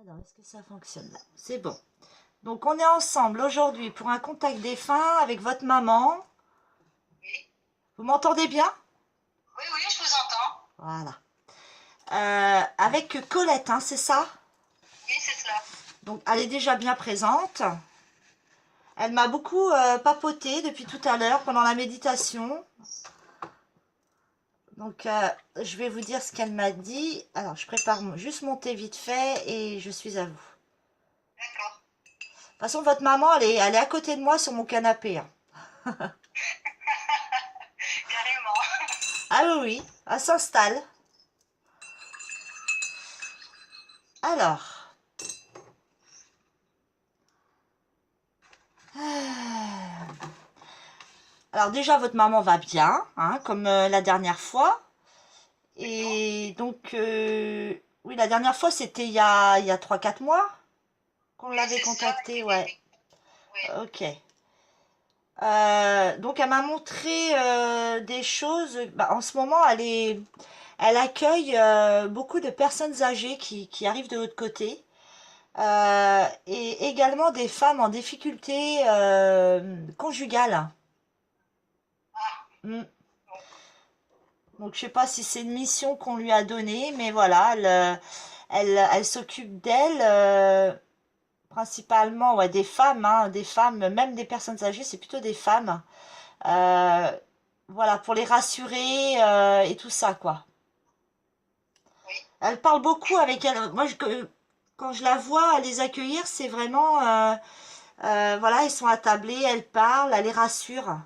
Alors, est-ce que ça fonctionne là? C'est bon. Donc, on est ensemble aujourd'hui pour un contact défunt avec votre maman. Oui, Vous m'entendez bien? oui, oui, je vous entends. Voilà. Avec Colette, hein, c'est ça? Oui, c'est cela. Donc, elle est déjà bien présente. Elle m'a beaucoup papoté depuis tout à l'heure pendant la méditation. Donc, je vais vous dire ce qu'elle m'a dit. Alors, je prépare juste mon thé vite fait et je suis à vous. De D'accord. toute façon, votre maman, elle est à côté de moi sur mon canapé, hein. Carrément. Ah oui, oui, elle s'installe. Alors, alors déjà, votre maman va bien, hein, comme la dernière fois. D'accord. Et donc, oui, la dernière fois, c'était il y a 3 4 mois qu'on Oui, l'avait c'est ça. contactée, ouais. Oui. Ok. Donc, elle m'a montré des choses. Bah, en ce moment, elle accueille beaucoup de personnes âgées qui arrivent de l'autre côté. Et également des femmes en difficulté conjugale. Ah, Mm. bon. Donc je sais pas si c'est une mission qu'on lui a donnée, mais voilà, elle s'occupe d'elle, principalement ouais, des femmes, hein, des femmes, même des personnes âgées, c'est plutôt des femmes. Euh, voilà, pour les rassurer et tout ça, quoi. Oui. Elle parle beaucoup avec elle. Moi, quand je la vois les accueillir, c'est vraiment, voilà, ils sont attablés, elle parle, elle les rassure.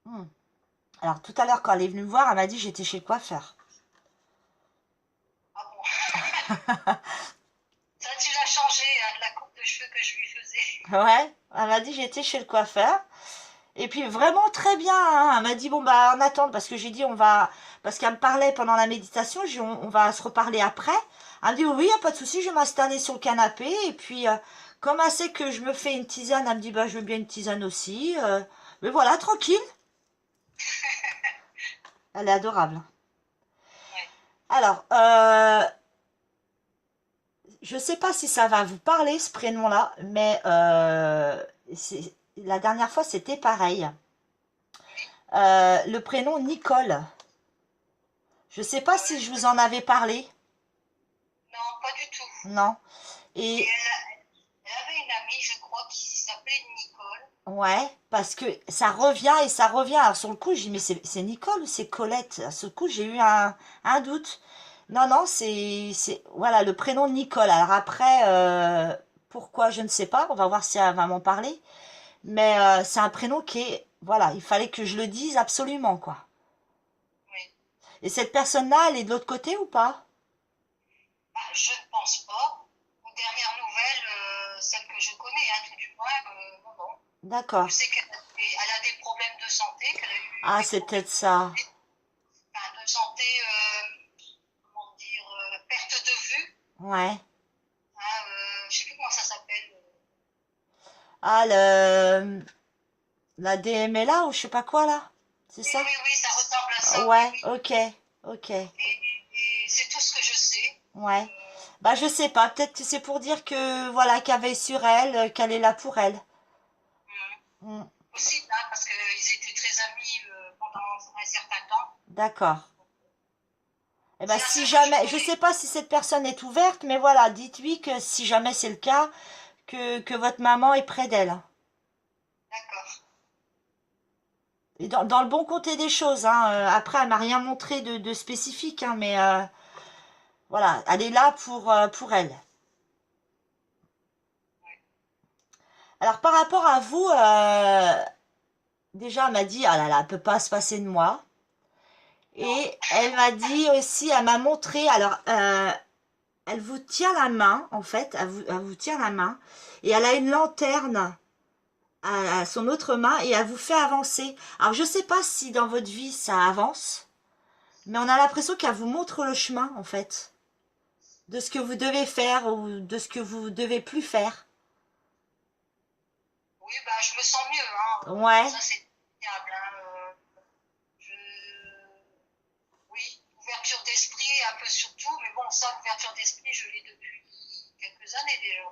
Hmm. Alors tout à l'heure, quand elle est venue me voir, elle m'a dit que j'étais chez le coiffeur. Ah bon. Ça, tu l'as changé, hein, de la coupe de cheveux que je lui faisais. Ouais, elle m'a dit que j'étais chez le coiffeur. Et puis vraiment très bien, hein. Elle m'a dit bon bah en attente parce que j'ai dit on va parce qu'elle me parlait pendant la méditation, j'ai dit on va se reparler après. Elle me dit oui, y a pas de souci, je vais m'installer sur le canapé et puis comme elle sait que je me fais une tisane, elle me dit bah je veux bien une tisane aussi. Mais voilà, tranquille. Elle est adorable. Oui. Alors, je sais pas si ça va vous parler ce prénom-là, mais la dernière fois c'était pareil. Oui. Le prénom Nicole. Je sais pas si Ouais. je vous en avais parlé. Non, pas du tout. Non. Et Et elle avait une amie, je crois, qui s'appelait Nicole. ouais, parce que ça revient et ça revient. Alors sur le coup, j'ai dit mais c'est Nicole ou c'est Colette? À ce coup, j'ai eu un doute. Non, non, voilà, le prénom Nicole. Alors après, pourquoi, je ne sais pas. On va voir si elle va m'en parler. Mais c'est un prénom qui est, voilà, il fallait que je le dise absolument, quoi. Oui. Et cette personne-là, elle est de l'autre côté ou pas? Ah, je ne pense pas. Aux dernières nouvelles, celles que je connais, hein, tout du moins, non, non. Je D'accord. sais qu'elle a des problèmes de santé, qu'elle a eu Ah, des c'est problèmes peut-être ça. enfin, de santé, comment dire, perte de vue. Ouais. Hein, je sais plus comment ça s'appelle. Ah, la DMLA ou je sais pas quoi là. C'est Oui, ça? oui, oui, ça ressemble à ça, oui, Ouais, oui. ok, ok, Et c'est tout ce que je sais. ouais. Bah je sais pas, peut-être que c'est pour dire que voilà, qu'elle veille sur elle, qu'elle est là pour elle. Hum, Hmm, Possible, hein, parce qu'ils étaient très amis pendant un certain temps. d'accord. Eh ben C'est la si seule que je jamais, je sais connais. pas si cette personne est ouverte, mais voilà, dites-lui que si jamais c'est le cas, que votre maman est près d'elle. D'accord. Et dans le bon côté des choses, hein. Après, elle m'a rien montré de spécifique, hein, mais voilà, elle est là pour elle. Ouais. Alors par rapport à vous, déjà elle m'a dit, ah là là, elle peut pas se passer de moi. Non. Et elle m'a dit aussi, elle m'a montré, alors elle vous tient la main, en fait, elle vous tient la main, et elle a une lanterne à son autre main, et elle vous fait avancer. Alors je sais pas si dans votre vie ça avance, mais on a l'impression qu'elle vous montre le chemin, en fait, de ce que vous devez faire ou de ce que vous devez plus faire. Oui, bah, je me sens mieux, hein. Ouais, Ça, c'est fiable, hein. Je... Oui, ouverture d'esprit.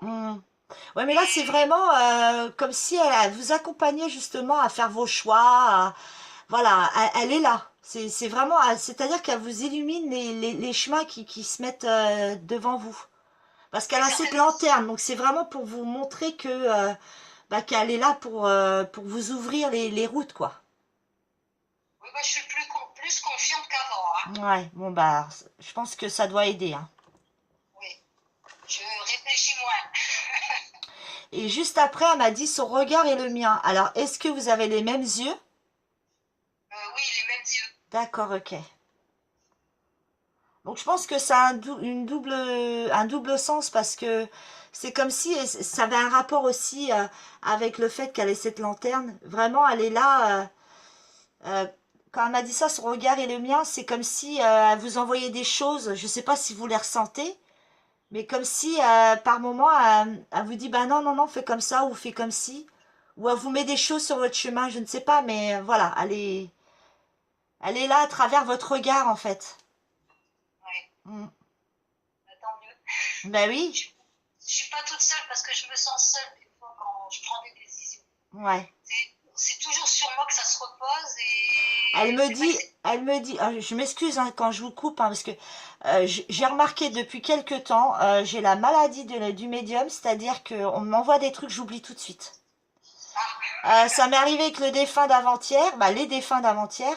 oui. Hmm. Ouais, mais là, c'est Et vraiment comme si elle vous accompagnait justement à faire vos choix. Voilà, elle est là. C'est vraiment, c'est-à-dire qu'elle vous illumine les chemins qui se mettent devant vous. Parce qu'elle oui, a cette certainement. lanterne, donc c'est vraiment pour vous montrer que bah, qu'elle est là pour vous ouvrir les routes, quoi. Oui, bah, je suis plus confiante qu'avant, hein. Ouais, bon bah, je pense que ça doit aider, hein. Oui, je réfléchis moins. Et juste après, elle m'a dit son regard est le mien. Alors, est-ce que vous avez les mêmes yeux? Oui, les mêmes yeux. D'accord, ok. Donc je pense que ça a un double sens parce que c'est comme si ça avait un rapport aussi avec le fait qu'elle ait cette lanterne. Vraiment, elle est là. Euh, quand elle m'a dit ça, son regard est le mien, c'est comme si elle vous envoyait des choses. Je ne sais pas si vous les ressentez, mais comme si par moment elle vous dit bah non non non fais comme ça ou fais comme ci, ou elle vous met des choses sur votre chemin. Je ne sais pas, mais voilà, elle est là à travers votre regard en fait. Oui, Mm. bah, tant mieux. Ben Je oui, suis, je suis pas toute seule parce que je me sens seule des fois quand je prends des décisions. ouais. C'est toujours sur moi que ça se repose Elle et me c'est vrai que dit, c'est. elle me dit, ah, je m'excuse hein, quand je vous coupe, hein, parce que j'ai remarqué depuis quelque temps, j'ai la maladie du médium, c'est-à-dire qu'on m'envoie des trucs, j'oublie tout de suite. Ah, Ça m'est arrivé avec le défunt d'avant-hier, bah, les défunts d'avant-hier,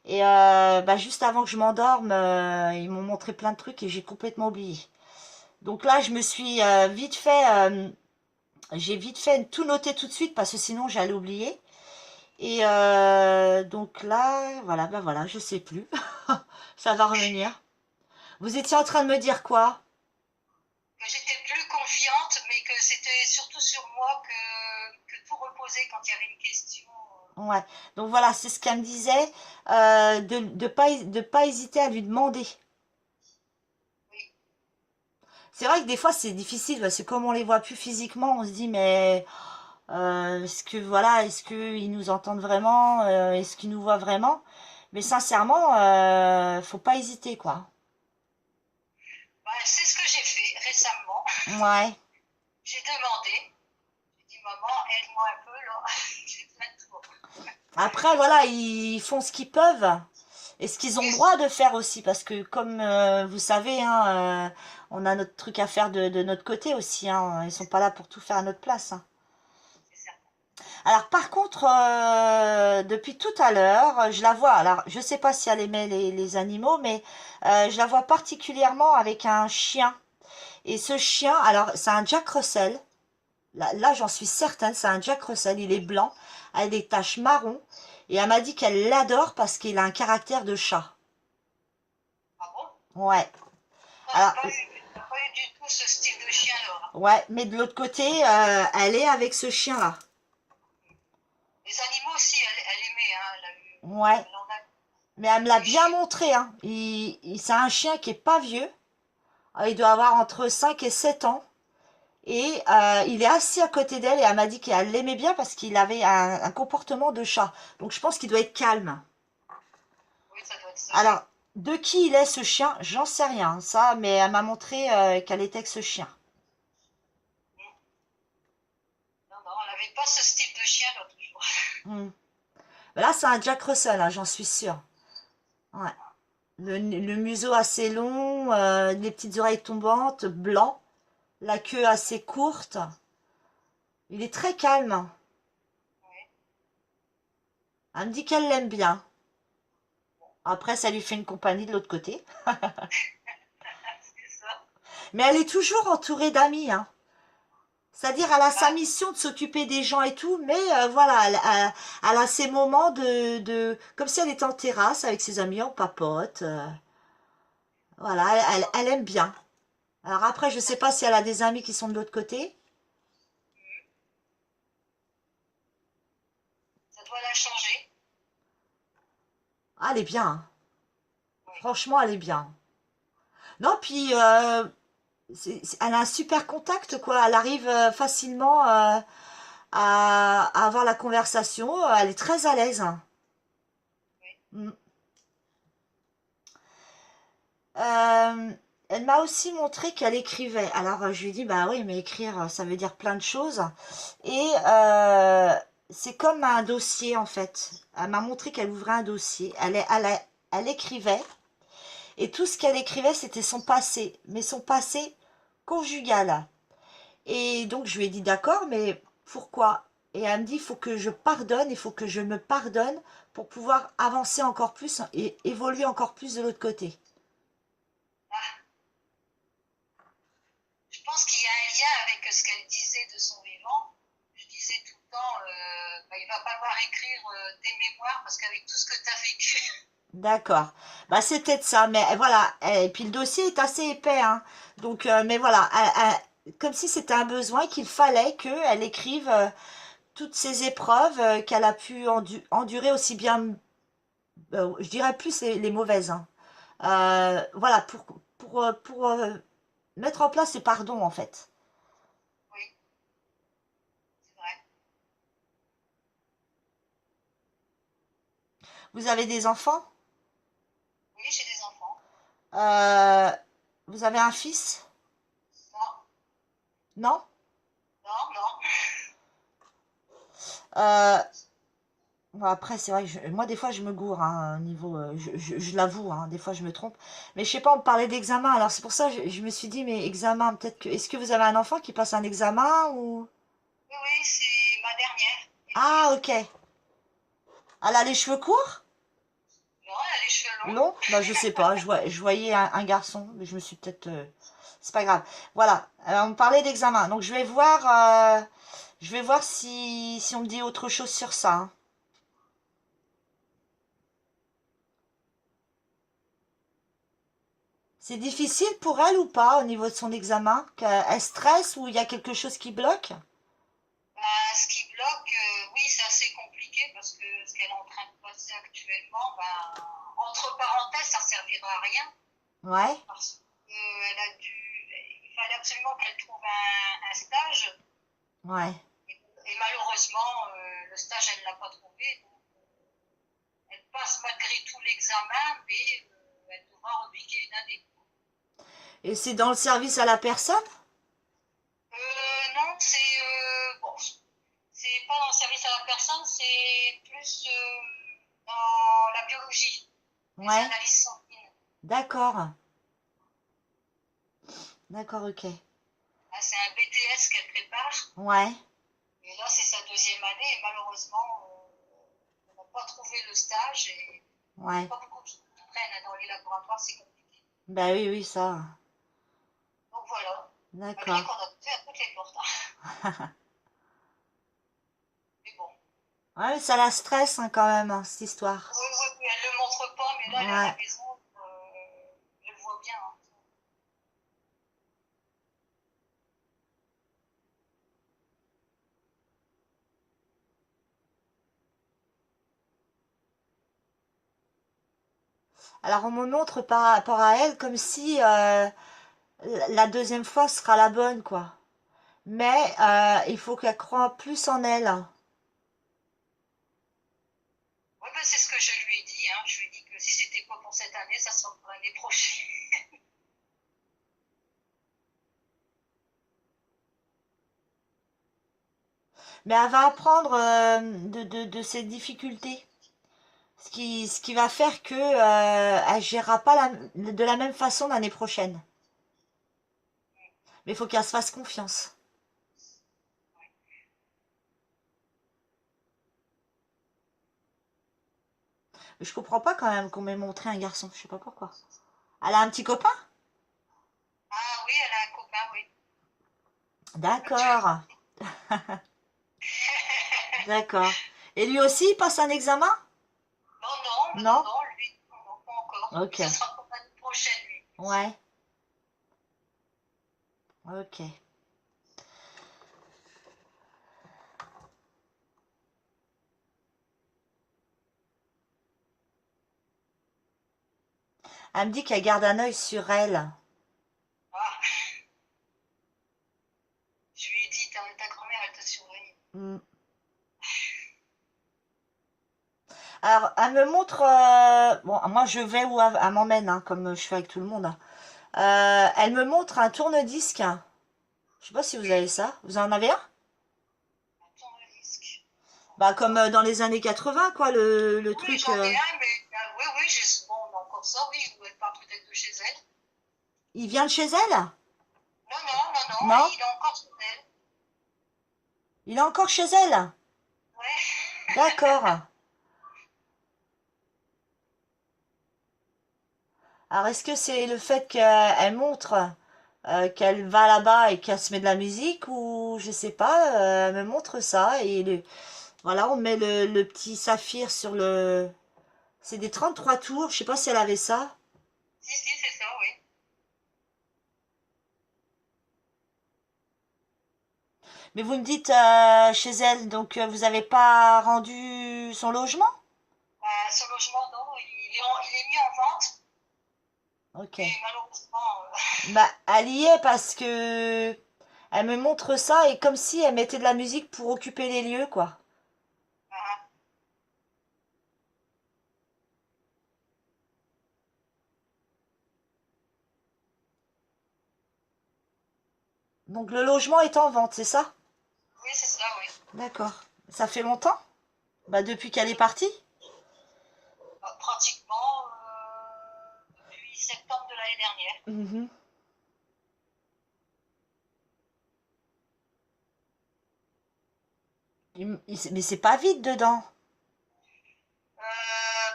et bah, juste avant que je m'endorme, ils m'ont montré plein de trucs et j'ai complètement oublié. Donc là, je me suis j'ai vite fait tout noter tout de suite parce que sinon j'allais oublier. Et donc là, voilà, ben voilà, je sais plus. Ça va revenir. Vous étiez en train de me dire quoi? que j'étais plus confiante, mais que c'était surtout sur moi que tout reposait quand il y avait une question. Ouais. Donc voilà, c'est ce qu'elle me disait, de pas hésiter à lui demander. Oui, C'est vrai que des fois c'est difficile parce que comme on les voit plus physiquement, on se dit mais est-ce que voilà, est-ce qu'ils nous entendent vraiment, est-ce qu'ils nous voient vraiment? Mais sincèrement, faut pas hésiter quoi. bah, c'est ce que j'ai fait récemment. Ouais. J'ai demandé, j'ai dit maman, aide-moi un peu là, j'ai plein de tours. Après, voilà, ils font ce qu'ils peuvent et ce qu'ils ont le Oui, droit de faire aussi, parce que comme vous savez, hein, on a notre truc à faire de notre côté aussi. Hein, ils sont pas là pour tout faire à notre place. Hein. c'est certain. Alors par contre, depuis tout à l'heure, je la vois. Alors je sais pas si elle aimait les animaux, mais je la vois particulièrement avec un chien. Et ce chien, alors c'est un Jack Russell. Là, j'en suis certaine, c'est un Jack Russell, il est blanc, avec des taches marron, et elle m'a dit qu'elle l'adore parce qu'il a un caractère de chat. Ah bon? Ouais. Non, Alors, j'ai pas eu du tout ce style de chien là. ouais, mais de l'autre côté, elle est avec ce chien-là. Les animaux aussi, elle aimait, hein, elle a eu, Ouais. elle en a Mais elle me l'a des bien chiens. montré, hein. C'est un chien qui est pas vieux. Il doit avoir entre 5 et 7 ans. Et il est assis à côté d'elle et elle m'a dit qu'elle l'aimait bien parce qu'il avait un comportement de chat. Donc je pense qu'il doit être calme. Oui, ça doit être ça. Alors, de qui il est ce chien, j'en sais rien, ça, mais elle m'a montré qu'elle était avec ce chien. Mm. Non, non, elle n'avait pas ce style de chien là toujours. Hmm. Ben là, c'est un Jack Russell, hein, j'en suis sûre. Ouais. Le museau assez long, les petites oreilles tombantes, blanc, la queue assez courte. Il est très calme. Oui, Elle me dit qu'elle l'aime bien. Après, ça lui fait une compagnie de l'autre côté. c'est ça. Mais elle est toujours entourée d'amis, hein. C'est-à-dire, elle a sa Bah, mission de s'occuper des gens et tout, mais voilà, elle a ses moments comme si elle était en terrasse avec ses amis, on papote. Voilà, elle aime bien. Alors après, je sais pas si elle a des amis qui sont de l'autre côté. ça doit la changer. Ah, elle est bien. Hein. Oui. Franchement, elle est bien. Non, puis elle a un super contact, quoi. Elle arrive facilement à avoir la conversation. Elle est très à l'aise. Hein. Oui. Mm. Euh, elle m'a aussi montré qu'elle écrivait. Alors je lui ai dit, bah oui, mais écrire, ça veut dire plein de choses. Et c'est comme un dossier en fait. Elle m'a montré qu'elle ouvrait un dossier. Elle écrivait. Et tout ce qu'elle écrivait, c'était son passé. Mais son passé conjugal. Et donc je lui ai dit, d'accord, mais pourquoi? Et elle me dit, il faut que je pardonne, il faut que je me pardonne pour pouvoir avancer encore plus et évoluer encore plus de l'autre côté. Ah, je pense qu'il y a un lien avec ce qu'elle disait de son vivant. Je disais tout le temps, bah, il va falloir écrire tes mémoires parce qu'avec tout ce que tu as vécu. D'accord. Bah, c'est peut-être ça, mais voilà. Et puis le dossier est assez épais, hein. Donc, mais voilà, comme si c'était un besoin qu'il fallait qu'elle écrive toutes ces épreuves qu'elle a pu endurer aussi bien, je dirais plus les mauvaises, hein. Voilà, pour mettre en place ce pardon, en fait. Oui, c'est vrai. Vous avez des enfants? Oui, j'ai des enfants. Euh, vous avez un fils? Non, Non? non, non. Euh, Bon, après, c'est vrai que moi, des fois, je me gourre, hein, au niveau, je l'avoue, hein, des fois, je me trompe. Mais je sais pas, on me parlait d'examen, alors c'est pour ça que je me suis dit, mais examen, peut-être que... Est-ce que vous avez un enfant qui passe un examen ou... Oui, oui, c'est ma dernière, Ah, Héloïse. ok. Elle a les cheveux courts? Non, elle a les cheveux longs. Longs? Bah, je sais pas, je voyais un garçon, mais je me suis peut-être... C'est pas grave. Voilà, on me parlait d'examen, donc je vais voir si on me dit autre chose sur ça, hein. C'est difficile pour elle ou pas au niveau de son examen? Qu'elle stresse ou il y a quelque chose qui bloque? Bah, ce qui bloque, oui, c'est assez compliqué parce que ce qu'elle est en train de passer actuellement, bah, entre parenthèses, ça ne servira à rien Ouais, parce qu'elle a dû, il fallait absolument qu'elle trouve un stage ouais. et malheureusement, le stage, elle ne l'a pas trouvé. Donc, elle passe malgré tout l'examen, mais elle devra repiquer une année. Et c'est dans le service à la personne? Non, c'est bon, c'est pas dans le service à la personne, c'est plus dans la biologie, les Ouais, analyses sanguines. d'accord. D'accord, ok. Ah, c'est un BTS qu'elle prépare, Ouais, et là c'est sa deuxième année, et malheureusement, on n'a pas trouvé le stage, et il n'y a ouais. pas beaucoup qui prennent hein, dans les laboratoires, c'est compliqué. Bah oui, oui, ça. Donc voilà, malgré D'accord. qu'on a fait à toutes les portes. Hein. Mais bon, Ouais, mais ça la stresse, hein, quand même, hein, cette histoire. oui, oui, oui, elle ne le montre pas, mais là elle est à Ouais. la maison, je le vois bien. Hein. Alors on me montre par rapport à elle comme si la deuxième fois sera la bonne, quoi. Mais il faut qu'elle croie plus en elle. Oui, ben, c'est ce que je lui ai dit. Hein. Je lui ai dit que si c'était pas pour cette année, ça sera pour l'année prochaine. Mais elle va apprendre de ses difficultés. Ce qui va faire que elle gérera pas de la même façon l'année prochaine. Mais il faut qu'elle se fasse confiance. Je comprends pas quand même qu'on m'ait montré un garçon. Je sais pas pourquoi. Elle a un petit copain? Ah oui, elle a un copain, oui, actuellement. D'accord. D'accord. Et lui aussi, il passe un examen? Non, non, non, Non? non, lui, non, non, pas encore. Lui, Ok. ça sera pour l'année prochaine, lui. Ouais. Ok. Elle me dit qu'elle garde un œil sur elle. Ah, je lui ai dit, ta grand-mère, elle te surveille. Hmm. Alors, elle me montre... bon, moi, je vais où elle m'emmène, hein, comme je fais avec tout le monde, hein. Elle me montre un tourne-disque. Je sais pas si vous avez ça. Vous en avez un? Un tourne-disque. Bah comme dans les années 80, quoi, le Oui, truc. j'en ai un, mais oui, oui, bon, on a encore ça, oui, il doit être pas peut-être de chez elle. Il vient de chez elle? Non, non, non, non, Non? il est encore sur elle. Il est encore chez elle? Ouais. D'accord. Alors est-ce que c'est le fait qu'elle montre qu'elle va là-bas et qu'elle se met de la musique ou je sais pas, elle me montre ça et voilà, on met le petit saphir sur le... C'est des 33 tours, je sais pas si elle avait ça. Si, c'est ça, oui. Mais vous me dites chez elle, donc vous avez pas rendu son logement? Son logement, non, il est mis en vente, Ok. mais malheureusement, Bah, elle y est parce que elle me montre ça et comme si elle mettait de la musique pour occuper les lieux, quoi. ah, Donc le logement est en vente, c'est ça? oui, c'est ça, oui. D'accord. Ça fait longtemps? Bah, depuis qu'elle est partie? Pratiquement depuis septembre de l'année dernière. Mhm. Mais c'est pas vide dedans.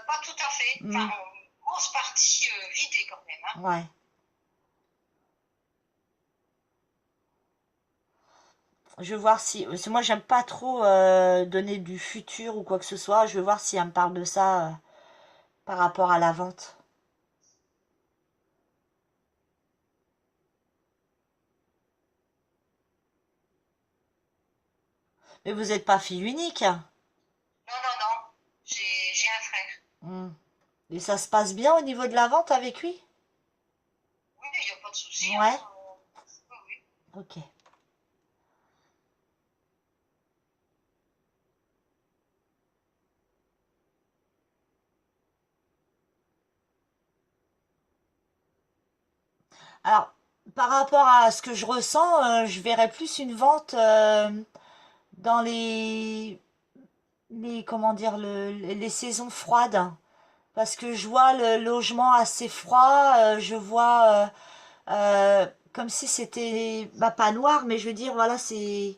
Pas tout à fait, enfin, Hmm. grosse partie vidée quand même, hein. Ouais. Je vais voir si... Parce que moi, j'aime pas trop donner du futur ou quoi que ce soit. Je vais voir si elle me parle de ça par rapport à la vente. Mais vous n'êtes pas fille unique. Non, non, non, j'ai un frère. Hmm. Et ça se passe bien au niveau de la vente avec lui? Oui, il n'y a pas de souci, hein. Ouais. Oui, oui. Ok. Alors, par rapport à ce que je ressens, je verrais plus une vente dans comment dire, les saisons froides. Parce que je vois le logement assez froid, je vois comme si c'était, bah pas noir, mais je veux dire, voilà, c'est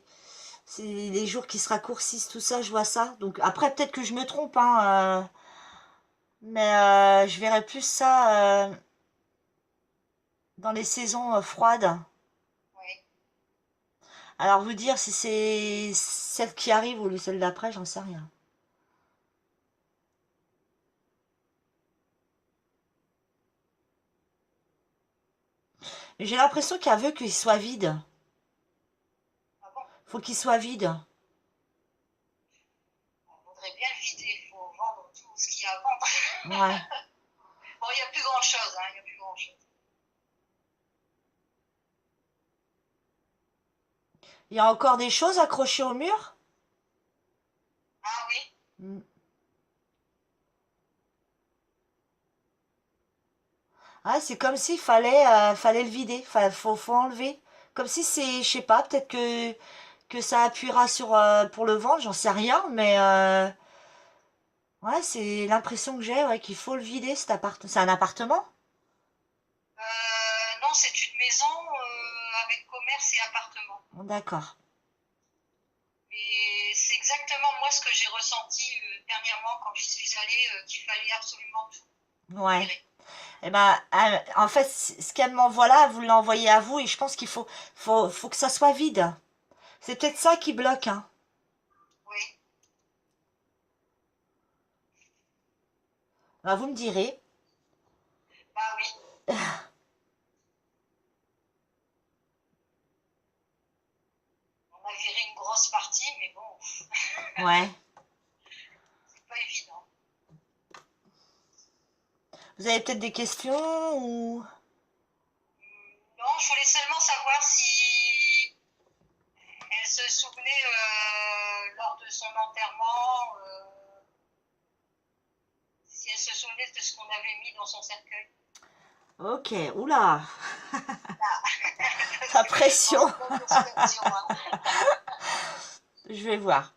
les jours qui se raccourcissent, tout ça, je vois ça. Donc après, peut-être que je me trompe, hein, mais je verrais plus ça dans les saisons froides. Oui. Alors vous dire si c'est celle qui arrive ou celle d'après, j'en sais rien. J'ai l'impression qu'elle veut qu'il soit vide. Ah bon? Faut qu'il soit vide. On voudrait bien le vider, il faut vendre tout ce qu'il y a à vendre. Ouais. Bon, il n'y a plus grand-chose, hein, il n'y a plus grand-chose. Il y a encore des choses accrochées au mur? Ah oui, Hmm. Ouais, c'est comme s'il fallait le vider. Faut enlever. Comme si c'est, je sais pas, peut-être que ça appuiera sur pour le vendre, j'en sais rien, mais ouais, c'est l'impression que j'ai, ouais, qu'il faut le vider cet appart. C'est un appartement? non, c'est une maison avec commerce et appartement. D'accord. Et c'est exactement moi ce que j'ai ressenti dernièrement quand j'y suis allée, qu'il fallait absolument tout Ouais. virer. Eh ben, en fait, ce qu'elle m'envoie là, vous l'envoyez à vous et je pense qu'il faut que ça soit vide. C'est peut-être ça qui bloque, hein. Oui, Ben, vous me direz. bah oui. On a viré une grosse partie, mais bon, Ouais. c'est pas évident. Vous avez peut-être des questions ou... Non, je voulais seulement savoir si elle se souvenait lors de son enterrement, euh, si elle se souvenait de ce qu'on avait mis dans son cercueil. Ok, oula, la Bon, pression. c'est pas une expression, hein. Je vais voir.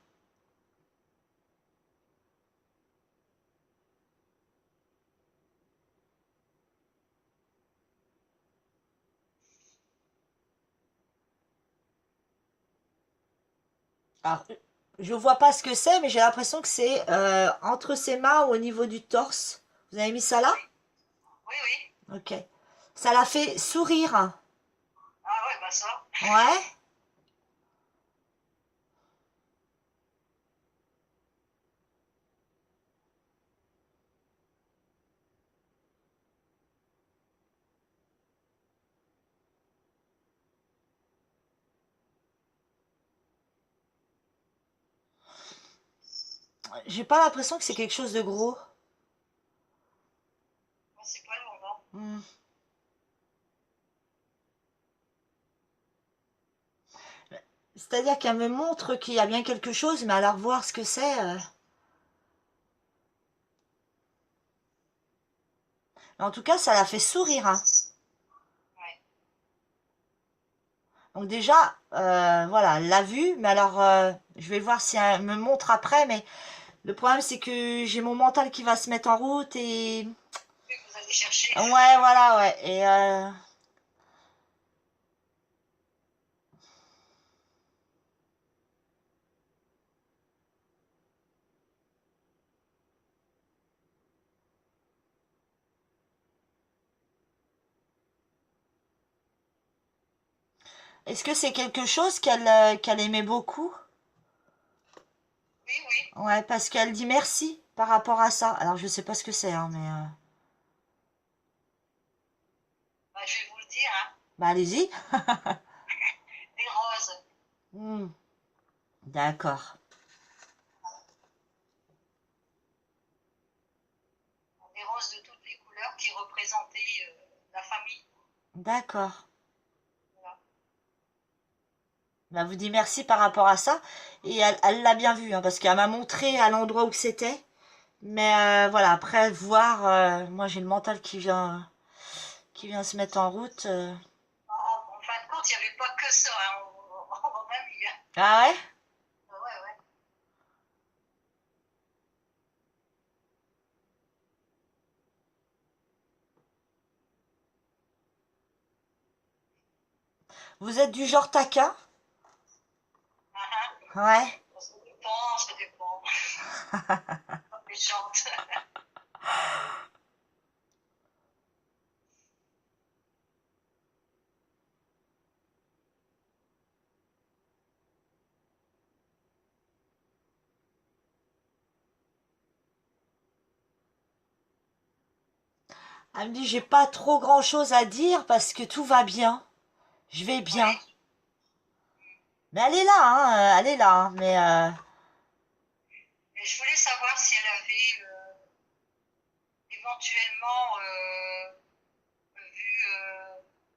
Alors, je vois pas ce que c'est, mais j'ai l'impression que c'est entre ses mains ou au niveau du torse. Vous avez mis ça là? Oui, oui, oui. Ok. Ça l'a fait sourire. Ah ouais, bah ça. Ouais. J'ai pas l'impression que c'est quelque chose de gros. Bah, c'est pas lourd, non? Hmm. C'est-à-dire qu'elle me montre qu'il y a bien quelque chose, mais alors voir ce que c'est. En tout cas, ça l'a fait sourire, hein. Ouais. Donc déjà, voilà, elle l'a vu, mais alors je vais voir si elle me montre après, mais le problème c'est que j'ai mon mental qui va se mettre en route et... Oui, vous allez chercher. Ouais, voilà, ouais. Et est-ce que c'est quelque chose qu'elle aimait beaucoup? Oui, oui. Ouais, parce qu'elle dit merci par rapport à ça. Alors je sais pas ce que c'est, hein, mais... Bah, je vais vous le dire, hein. Bah allez-y. Des roses. Hmm, d'accord, Des roses de toutes les couleurs qui représentaient la famille. d'accord. Voilà. Bah vous dit merci par rapport à ça. Et elle l'a bien vu, hein, parce qu'elle m'a montré à l'endroit où c'était. Mais voilà, après voir, moi j'ai le mental qui vient se mettre en route. En fin de compte, il n'y avait pas que ça, hein, on a mis, hein. Ah ouais? Ah ouais, ouais. Vous êtes du genre taquin? Ah, ah. Ouais. Ça dépend, ça dépend. Pas méchante. Elle me dit j'ai pas trop grand chose à dire parce que tout va bien. Je vais bien. Oui. Mais elle est là, hein, elle est là, hein, mais Et je voulais savoir si elle avait éventuellement vu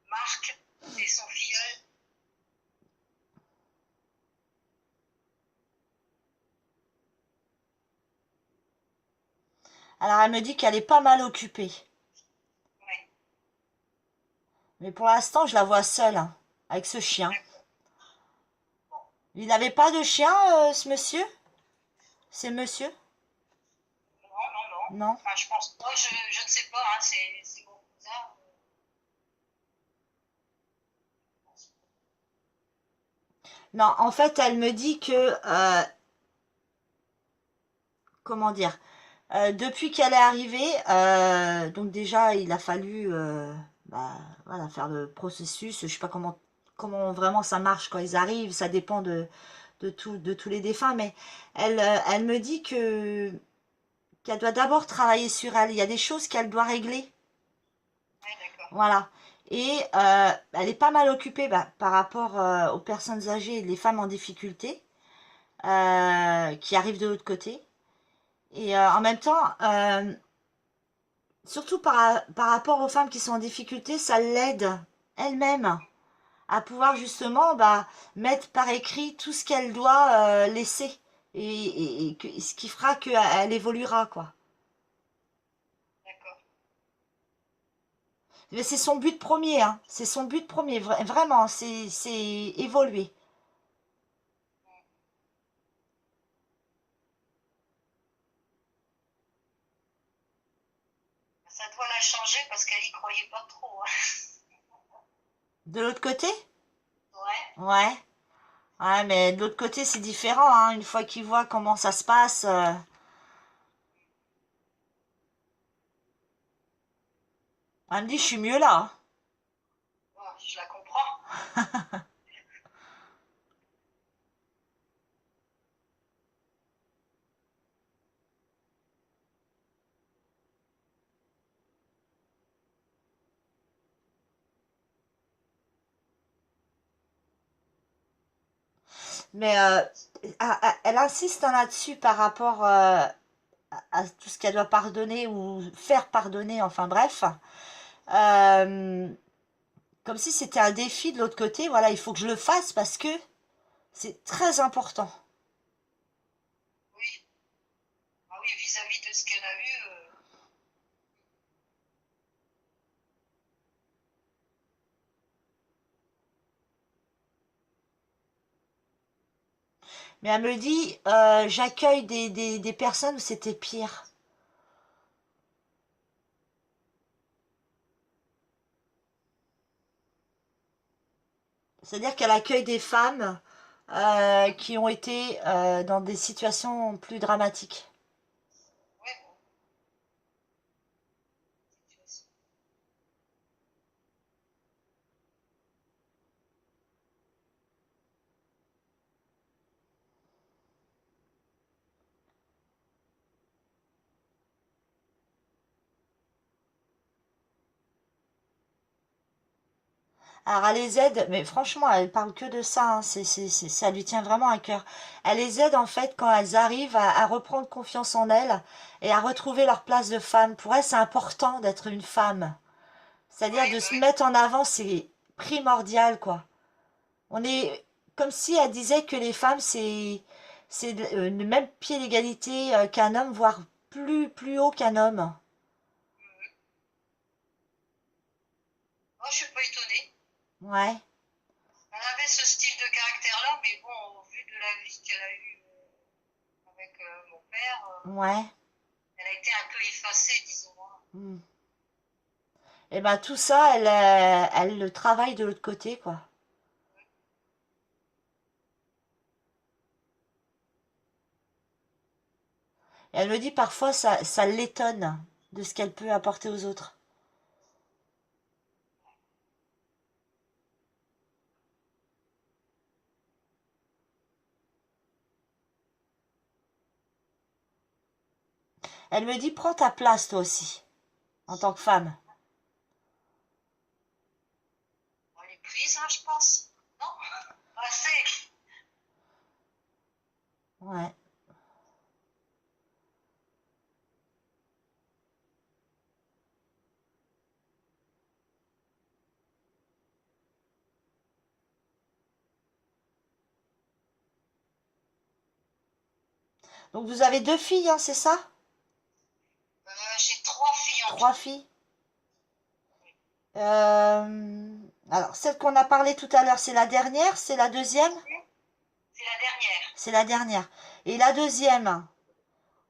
Marc et son filleul. alors elle me dit qu'elle est pas mal occupée. Oui, Mais pour l'instant, je la vois seule, hein, avec ce chien. d'accord. Bon. Il n'avait pas de chien, ce monsieur? C'est monsieur? Non, non, non. Non. Enfin, je pense pas, je ne sais pas, hein, c'est mon cousin. Non, en fait, elle me dit que, comment dire, depuis qu'elle est arrivée, donc déjà, il a fallu, bah, voilà, faire le processus. Je sais pas comment vraiment ça marche quand ils arrivent. Ça dépend de tous les défunts, mais elle me dit qu'elle doit d'abord travailler sur elle. Il y a des choses qu'elle doit régler. Oui, d'accord. Voilà. Et elle est pas mal occupée bah, par rapport aux personnes âgées et les femmes en difficulté qui arrivent de l'autre côté. Et en même temps, surtout par rapport aux femmes qui sont en difficulté, ça l'aide elle-même à pouvoir justement bah, mettre par écrit tout ce qu'elle doit laisser ce qui fera qu'elle évoluera quoi. D'accord. Mais c'est son but premier, hein. C'est son but premier, vraiment, c'est évoluer. Ça doit la changer parce qu'elle y croyait pas trop, hein. De l'autre côté? Ouais. Ouais. Ouais, mais de l'autre côté, c'est différent, hein. Une fois qu'il voit comment ça se passe, elle me dit, je suis mieux là, hein. Bon, je la comprends. Mais elle insiste, hein, là-dessus par rapport à tout ce qu'elle doit pardonner ou faire pardonner, enfin bref. Euh, Comme si c'était un défi de l'autre côté. Voilà, il faut que je le fasse parce que c'est très important. Oui. Ah oui, vis-à-vis de ce qu'elle a eu. Mais elle me dit, j'accueille des personnes où c'était pire. C'est-à-dire qu'elle accueille des femmes qui ont été dans des situations plus dramatiques. Ouais, bon, situation. Alors elle les aide, mais franchement, elle parle que de ça, hein, ça lui tient vraiment à cœur. Elle les aide en fait quand elles arrivent à reprendre confiance en elles et à retrouver leur place de femme. Pour elle, c'est important d'être une femme. C'est-à-dire Oui, de bah se oui. mettre en avant, c'est primordial, quoi. On est comme si elle disait que les femmes, c'est le même pied d'égalité qu'un homme, voire plus haut qu'un homme. Moi, je suis pas étonnée. Ouais, Elle avait ce style de caractère-là, mais bon, au vu de la vie qu'elle a eue avec mon père, ouais. elle a été un peu effacée, disons, hein. Hmm. Et ben tout ça, elle le travaille de l'autre côté, quoi. Et elle me dit parfois ça l'étonne de ce qu'elle peut apporter aux autres. Elle me dit prends ta place toi aussi, en tant que femme. Elle est prise, hein, je pense. Non? Pas assez. Ouais. Donc vous avez deux filles, hein, c'est ça? J'ai trois filles en Trois tout. filles. Euh, alors, celle qu'on a parlé tout à l'heure, c'est la dernière, c'est la deuxième? C'est la dernière. C'est la dernière. Et la deuxième,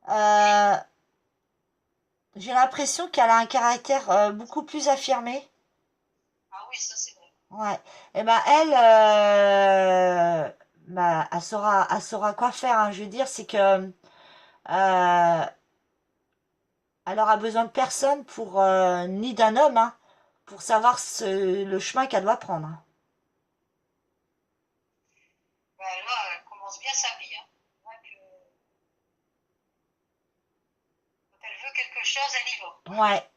Oui. euh, j'ai l'impression qu'elle a un caractère beaucoup plus affirmé. Ah oui, ça c'est vrai. Ouais. Et ben elle, bah, elle saura quoi faire, hein. Je veux dire, c'est que elle aura besoin de personne pour ni d'un homme, hein, pour savoir le chemin qu'elle doit prendre. Ben là, elle commence bien sa vie, hein. Ouais, quand elle veut quelque chose, elle y va. Ouais.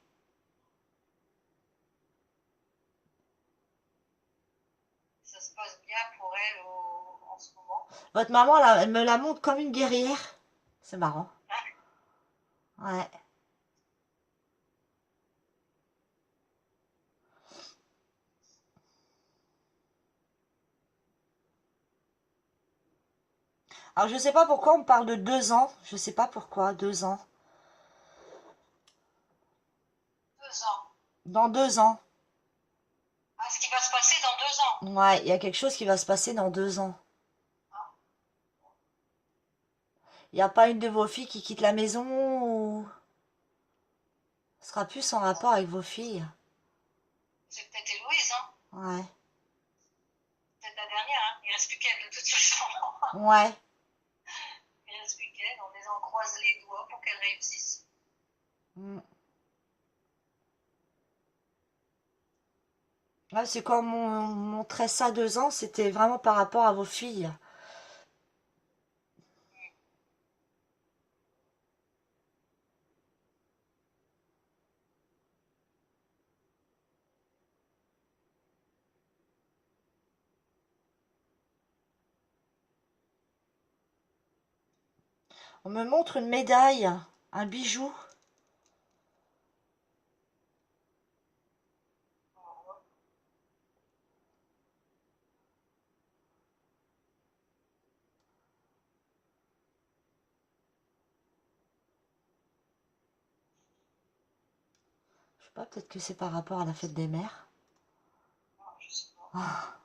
Ça se passe bien pour elle en ce moment. Votre maman, là, elle me la montre comme une guerrière. C'est marrant. Hein. Ouais. Alors je sais pas pourquoi on parle de 2 ans. Je sais pas pourquoi, 2 ans. 2 ans. Dans 2 ans. Ouais, il y a quelque chose qui va se passer dans 2 ans. Ah, Il n'y a pas une de vos filles qui quitte la maison ou ce sera plus en rapport avec vos filles. c'est peut-être Héloïse, hein. Ouais. Peut-être la dernière, hein. Il reste plus qu'elle de toute façon. Ouais. Il reste plus qu'elle. On les en croise les doigts pour qu'elle réussisse. Mm. Ouais, c'est quand on montrait ça 2 ans, c'était vraiment par rapport à vos filles. On me montre une médaille, un bijou. Je sais pas, peut-être que c'est par rapport à la fête des mères. Non, je sais pas. Ah,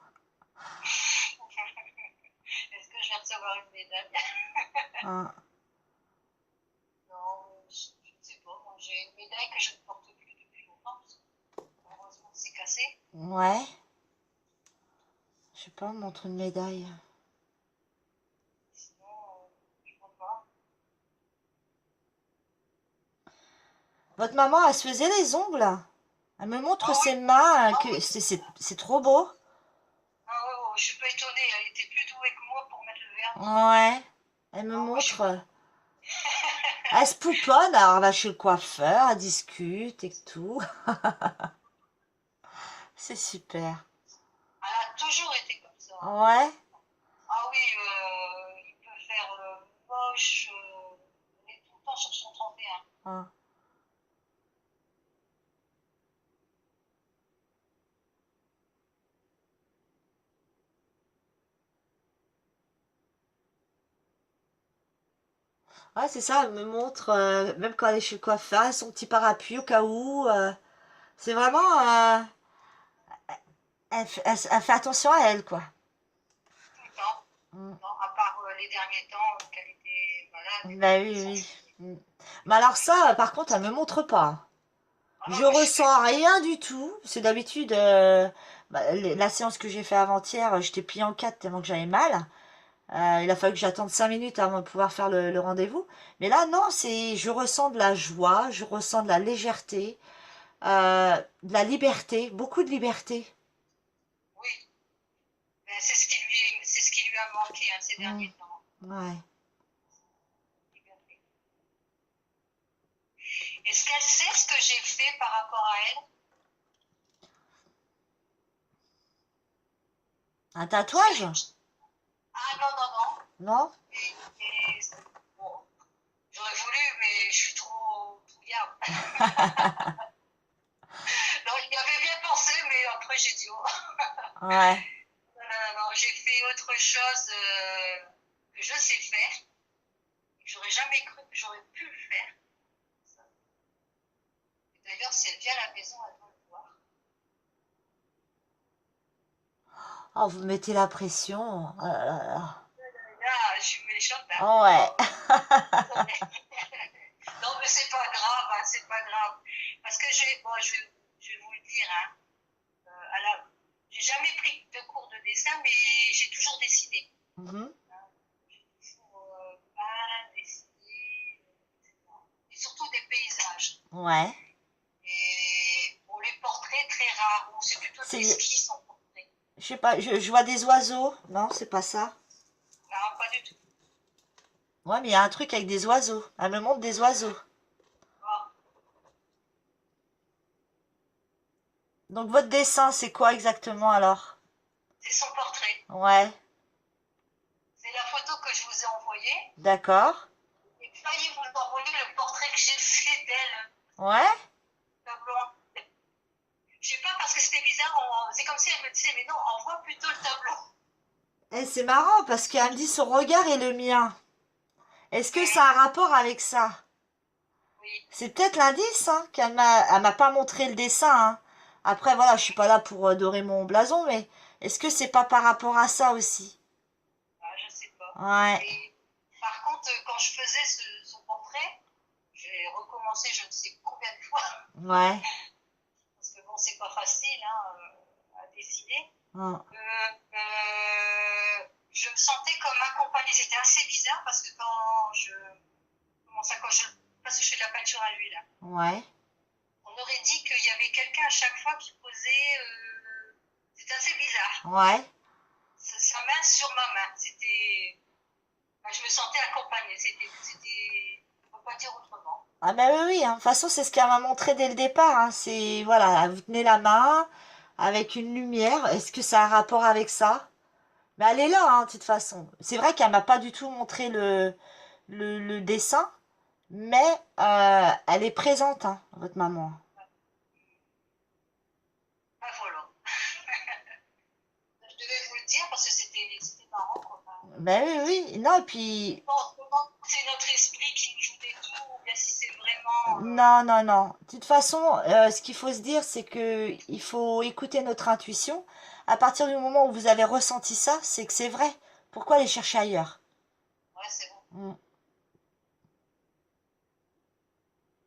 Est-ce que je vais recevoir une médaille? ah, Non, je ne sais pas. Moi, j'ai une médaille que je ne porte plus depuis longtemps. Parce que, malheureusement, c'est cassé. ouais. Je sais pas, on me montre une médaille. Sinon, je ne vois pas. Votre maman, elle se faisait les ongles. Elle me montre Ah oui, ses mains, ah que oui. c'est trop beau. Ah ouais, ouais, je suis pas étonnée. Elle était plus douée que moi pour mettre le vernis. Ouais. Elle me Ah, moi, je suis. montre. Elle se pouponne, alors elle va chez le coiffeur, elle discute et tout. C'est super. Elle a toujours été comme ça, hein. Ouais. Ah oui, il peut faire moche. Elle est tout le temps sur son 31. Ah. Ouais, c'est ça, elle me montre, même quand elle est chez le coiffeur, elle a son petit parapluie au cas où. C'est vraiment. Elle fait attention à elle, quoi. Tout le temps. Mm. Non, à part les derniers temps qu'elle était malade et Bah qu'elle oui, était sans oui. cheveux. Mm. Mais alors ça, par contre, elle me montre pas. Ah non, Je moi je suis ressens rien du tout. C'est d'habitude, bah, la séance que j'ai fait avant-hier, j'étais pliée en quatre tellement que j'avais mal. Il a fallu que j'attende 5 minutes avant de pouvoir faire le rendez-vous. Mais là, non, je ressens de la joie, je ressens de la légèreté, de la liberté, beaucoup de liberté. oui, ben, c'est ce qui lui a manqué, hein, ces Mm. derniers temps. Ouais. Liberté. Est-ce qu'elle sait ce que j'ai fait par rapport à elle? Un Parce que tatouage? ah non, non, non. Non? Et, bon, j'aurais voulu, mais je suis trop trouillard. Non, il y avait bien pensé, mais après j'ai dit oh. Ouais. Non, non, non, non, j'ai fait autre chose que je sais faire. Et que j'aurais jamais cru que j'aurais pu le faire. Et d'ailleurs, si elle vient à la maison, elle doit le voir. Oh, vous mettez la pression. Oh là là là. Là, je suis méchante, hein. Oh ouais. Oh, non, mais c'est pas grave, hein, c'est pas grave. Parce que bon, je vais vous le dire, hein, j'ai jamais pris de cours de dessin, mais j'ai toujours dessiné. Mhm. Hein. J'ai toujours peint, dessiné, etc. Et surtout des paysages. Ouais. Et bon, les portraits, très rares. Bon, c'est plutôt de C'est, l'esquisse en portrait. je sais pas, je vois des oiseaux. Non, c'est pas ça. Non, pas du tout. Ouais, mais il y a un truc avec des oiseaux. Elle me montre des oiseaux. Ah, Donc votre dessin, c'est quoi exactement alors? c'est son portrait. Ouais, C'est la photo que je vous ai envoyée. d'accord. Et failli vous envoyer le portrait que j'ai fait d'elle. Ouais. Tableau. Je sais pas parce que c'était bizarre. C'est comme si elle me disait, mais non, envoie plutôt le tableau. Et c'est marrant parce qu'elle me dit son regard est le mien. Est-ce que ça a un rapport avec ça? Oui. C'est peut-être l'indice, hein, elle m'a pas montré le dessin, hein. Après, voilà, je suis pas là pour dorer mon blason, mais Est-ce que c'est pas par rapport à ça aussi? Ah, je sais pas. Ouais, Et par contre, quand je faisais son portrait, j'ai recommencé je ne sais combien de fois, ouais, parce que bon, c'est pas facile hein, à dessiner. hum, Je me sentais comme accompagnée. C'était assez bizarre parce que parce que je fais de la peinture à l'huile, ouais, on aurait dit qu'il y avait quelqu'un à chaque fois qui posait. C'était assez bizarre. ouais. Sa main sur ma main. Je me sentais accompagnée. On peut pas dire autrement. Ah ben oui, oui, hein. De toute façon, c'est ce qu'elle m'a montré dès le départ, hein. C'est, voilà, vous tenez la main avec une lumière. Est-ce que ça a un rapport avec ça? Mais elle est là, hein, de toute façon. C'est vrai qu'elle m'a pas du tout montré le dessin, mais elle est présente, hein, votre maman. Ben voilà. Je devais vous le dire parce que c'était marrant. Quoi. Enfin, Ben oui, oui. Non, et puis, c'est notre esprit qui nous joue des tours ou bien si c'est vraiment. non, non, non. De toute façon, ce qu'il faut se dire, c'est que il faut écouter notre intuition. À partir du moment où vous avez ressenti ça, c'est que c'est vrai. Pourquoi aller chercher ailleurs? Ouais, c'est bon. Mm.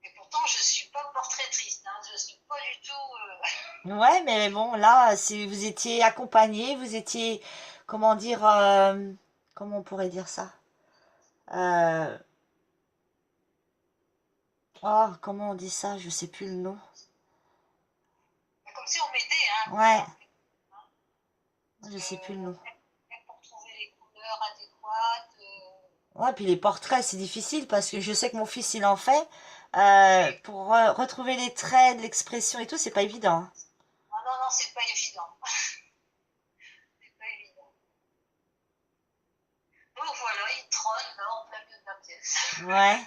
Et pourtant, je suis pas portraitiste. Hein, je suis pas du tout. Ouais, mais bon, là, si vous étiez accompagné, vous étiez, comment dire, comment on pourrait dire ça? Euh, oh, comment on dit ça? Je sais plus le nom. Comme si on m'aidait, hein, Ouais, hein, je sais plus le nom. pour trouver les couleurs adéquates. Ouais, puis les portraits, c'est difficile parce que je sais que mon fils, il en fait. Pour retrouver les traits, de l'expression et tout, c'est pas évident, hein. Ah non, non, c'est pas évident. C'est pas évident. Donc voilà, il trône là en plein milieu de la pièce. Ouais.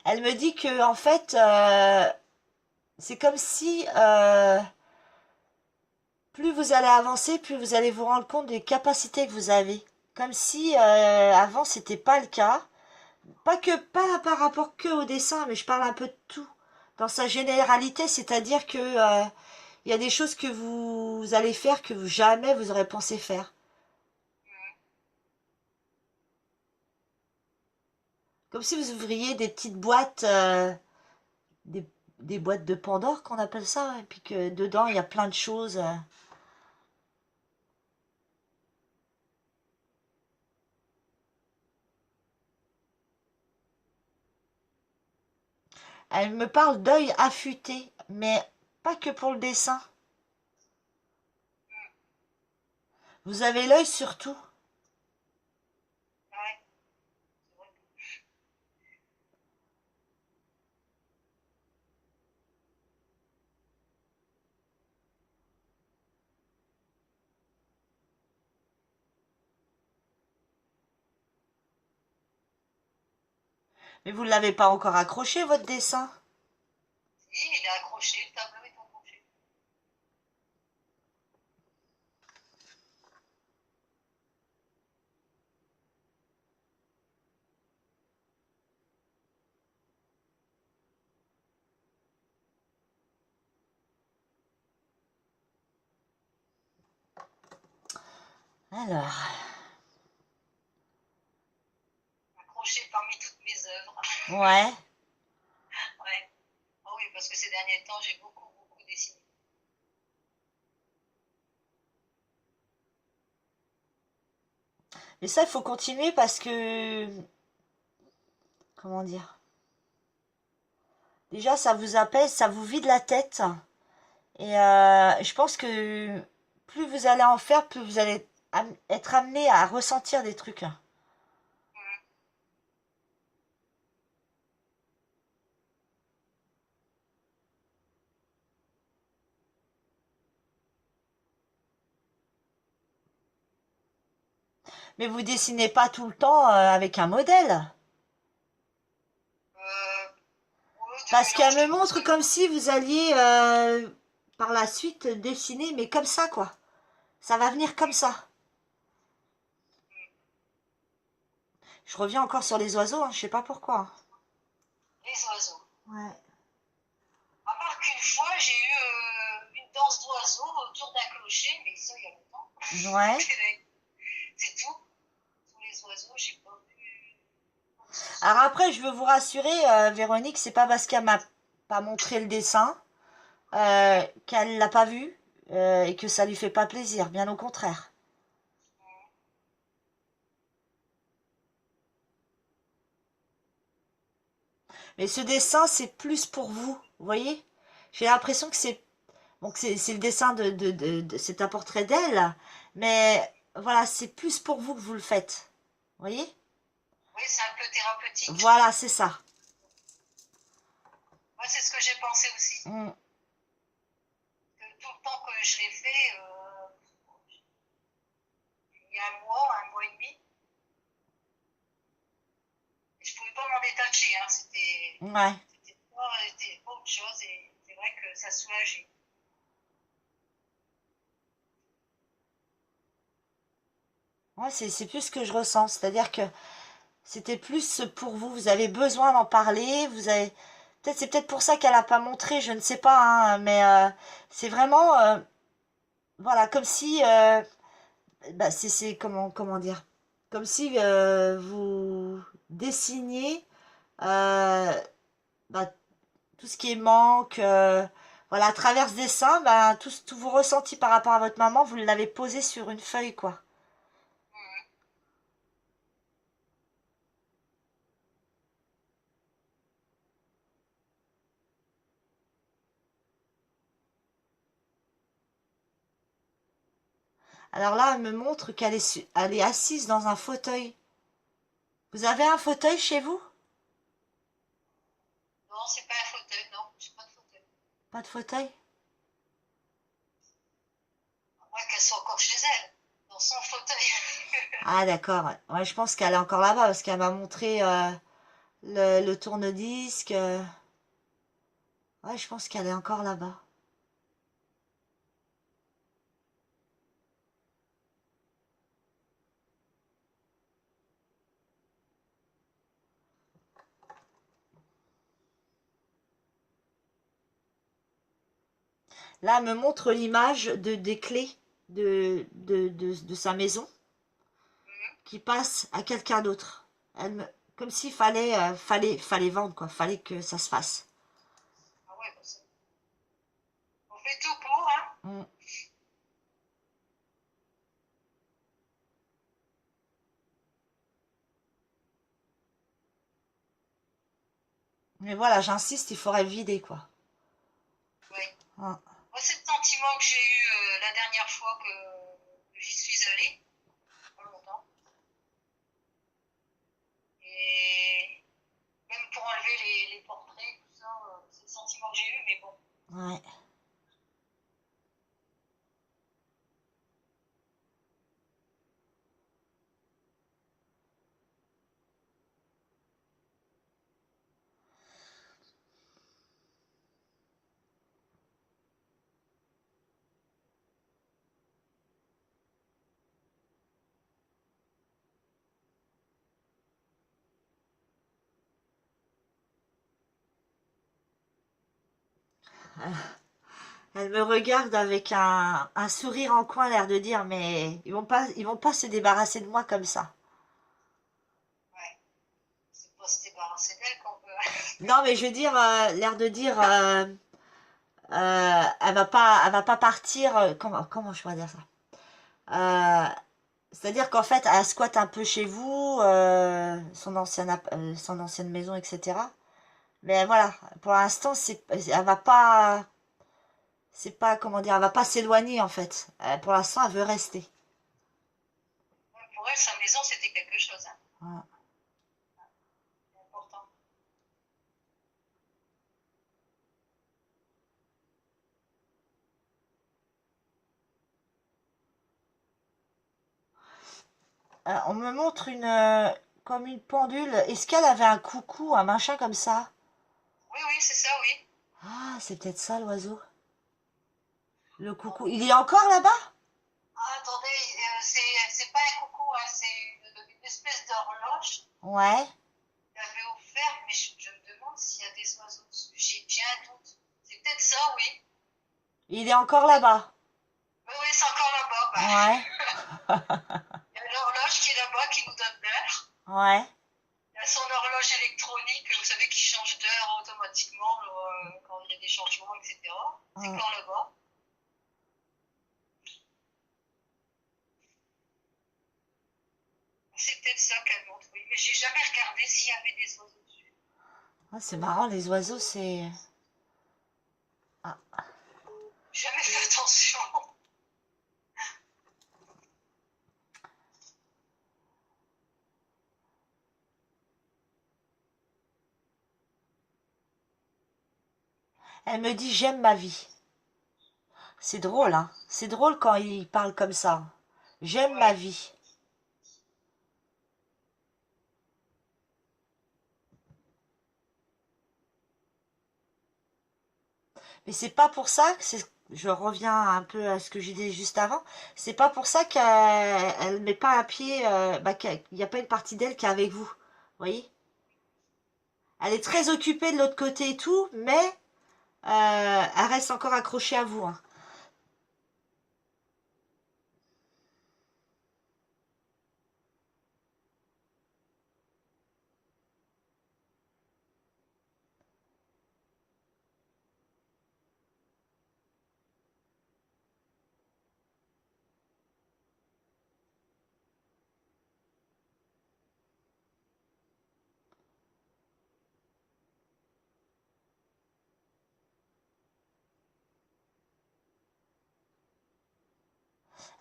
Elle me dit que, en fait, c'est comme si plus vous allez avancer, plus vous allez vous rendre compte des capacités que vous avez. Comme si avant, c'était pas le cas. Pas par rapport que au dessin, mais je parle un peu de tout. Dans sa généralité, c'est-à-dire que il y a des choses que vous allez faire que jamais vous aurez pensé faire. Comme si vous ouvriez des petites boîtes, des, des boîtes de Pandore qu'on appelle ça, et puis que dedans il y a plein de choses. Elle me parle d'œil affûté, mais pas que pour le dessin. Vous avez l'œil sur tout. Ouais, c'est vrai. Mais vous ne l'avez pas encore accroché, votre dessin. Si, il est accroché, le tableau est accroché. Alors, Accroché parmi toutes mes œuvres. ouais. Ouais. Ah oui, parce que ces derniers temps, j'ai beaucoup, beaucoup dessiné. Mais ça, il faut continuer parce que, comment dire, déjà, ça vous apaise, ça vous vide la tête. Et je pense que plus vous allez en faire, plus vous allez être amené à ressentir des trucs. Mais vous dessinez pas tout le temps avec un modèle. Ouais, de Parce qu'elle mélange me de tout montre ça. comme si vous alliez par la suite dessiner, mais comme ça, quoi. Ça va venir comme ça. Je reviens encore sur les oiseaux, hein, je sais pas pourquoi. Les oiseaux. Ouais. À part qu'une fois, clocher, mais ça, il y a longtemps. Ouais. C'est tout. Tous les oiseaux, j'ai pas vu quoi que ce Alors soit. après, je veux vous rassurer, Véronique, c'est pas parce qu'elle m'a pas montré le dessin qu'elle l'a pas vu et que ça lui fait pas plaisir, bien au contraire. Mais ce dessin, c'est plus pour vous, vous voyez? J'ai l'impression que c'est bon, que c'est le dessin c'est un portrait d'elle, mais voilà, c'est plus pour vous que vous le faites, vous voyez? Oui, c'est un peu thérapeutique. Voilà, c'est ça. Moi, c'est ce que j'ai pensé aussi. Mm. Que tout le temps que je l'ai fait, il y a un mois et demi, et je pouvais pas m'en détacher. Hein. Ouais. C'était pas autre chose, et c'est vrai que ça soulageait. Ouais, c'est plus ce que je ressens, c'est-à-dire que c'était plus pour vous, vous avez besoin d'en parler, vous avez peut-être c'est peut-être pour ça qu'elle a pas montré, je ne sais pas, hein, mais c'est vraiment voilà, comme si bah, c'est comment dire, comme si vous dessiniez euh, bah, tout ce qui est manque, voilà, à travers ce dessin, bah, tout vos ressentis par rapport à votre maman, vous l'avez posé sur une feuille, quoi. Mhm. Alors là, elle me montre qu'elle elle est assise dans un fauteuil. Vous avez un fauteuil chez vous? Non, c'est pas un fauteuil, non, j'ai pas de fauteuil. Pas de fauteuil? À moins qu'elle soit encore chez elle, dans son fauteuil. Ah d'accord. Ouais, je pense qu'elle est encore là-bas parce qu'elle m'a montré le tourne-disque. Ouais, je pense qu'elle est encore là-bas. Là, elle me montre l'image des clés de sa maison Mhm. qui passent à quelqu'un d'autre. Comme s'il fallait vendre, quoi. Fallait que ça se fasse. Ah ouais, bah, on fait tout pour, hein. Mm. Mais voilà, j'insiste, il faudrait vider, quoi. Ouais. Ah. Moi, c'est le sentiment que j'ai eu la dernière fois que j'y suis allée, pas longtemps. Et même pour enlever les portraits, tout ça, c'est le sentiment que j'ai eu, mais bon. Ouais. Elle me regarde avec un sourire en coin, l'air de dire, mais ils vont pas se débarrasser de moi comme ça. Ouais, c'est pas se débarrasser d'elle qu'on veut. Non, mais je veux dire, l'air de dire, elle va pas partir. Comment je pourrais dire ça? Euh, C'est-à-dire qu'en fait, elle squatte un peu chez vous, son ancienne maison, etc. Mais voilà, pour l'instant, elle va pas, c'est pas, comment dire, elle va pas s'éloigner en fait. Pour l'instant, elle veut rester. Pour elle, sa maison, c'était quelque chose, hein. Voilà. C'est important. On me montre comme une pendule. Est-ce qu'elle avait un coucou, un machin comme ça? Oui, oui, c'est ça, oui. Ah, c'est peut-être ça l'oiseau. Le coucou. Attendez. Il est encore là-bas? Ah, attendez, c'est pas un coucou, hein, c'est une espèce d'horloge Ouais. qu'elle avait offert, mais je me demande s'il y a des oiseaux dessus. J'ai un doute. C'est peut-être ça, oui. Il est encore là-bas. Oui, oui, ça Ouais, Il y a l'horloge qui est là-bas qui nous donne l'heure. ouais. Il y a son horloge électronique, vous savez, qui change d'heure automatiquement quand il y a des changements, etc. C'est Mm. quand là-bas. C'est peut-être ça qu'elle montre, oui. Mais j'ai jamais regardé s'il y avait des oiseaux dessus. Ah, c'est marrant, les oiseaux, c'est... Ah. Jamais fait attention. Elle me dit, j'aime ma vie. C'est drôle, hein. C'est drôle quand il parle comme ça. J'aime ma Ouais. vie. Mais c'est pas pour ça que c'est... Je reviens un peu à ce que j'ai dit juste avant. C'est pas pour ça qu'elle met pas un pied... bah, qu'il n'y a pas une partie d'elle qui est avec vous. Vous voyez? Elle est très occupée de l'autre côté et tout, mais elle reste encore accrochée à vous, hein.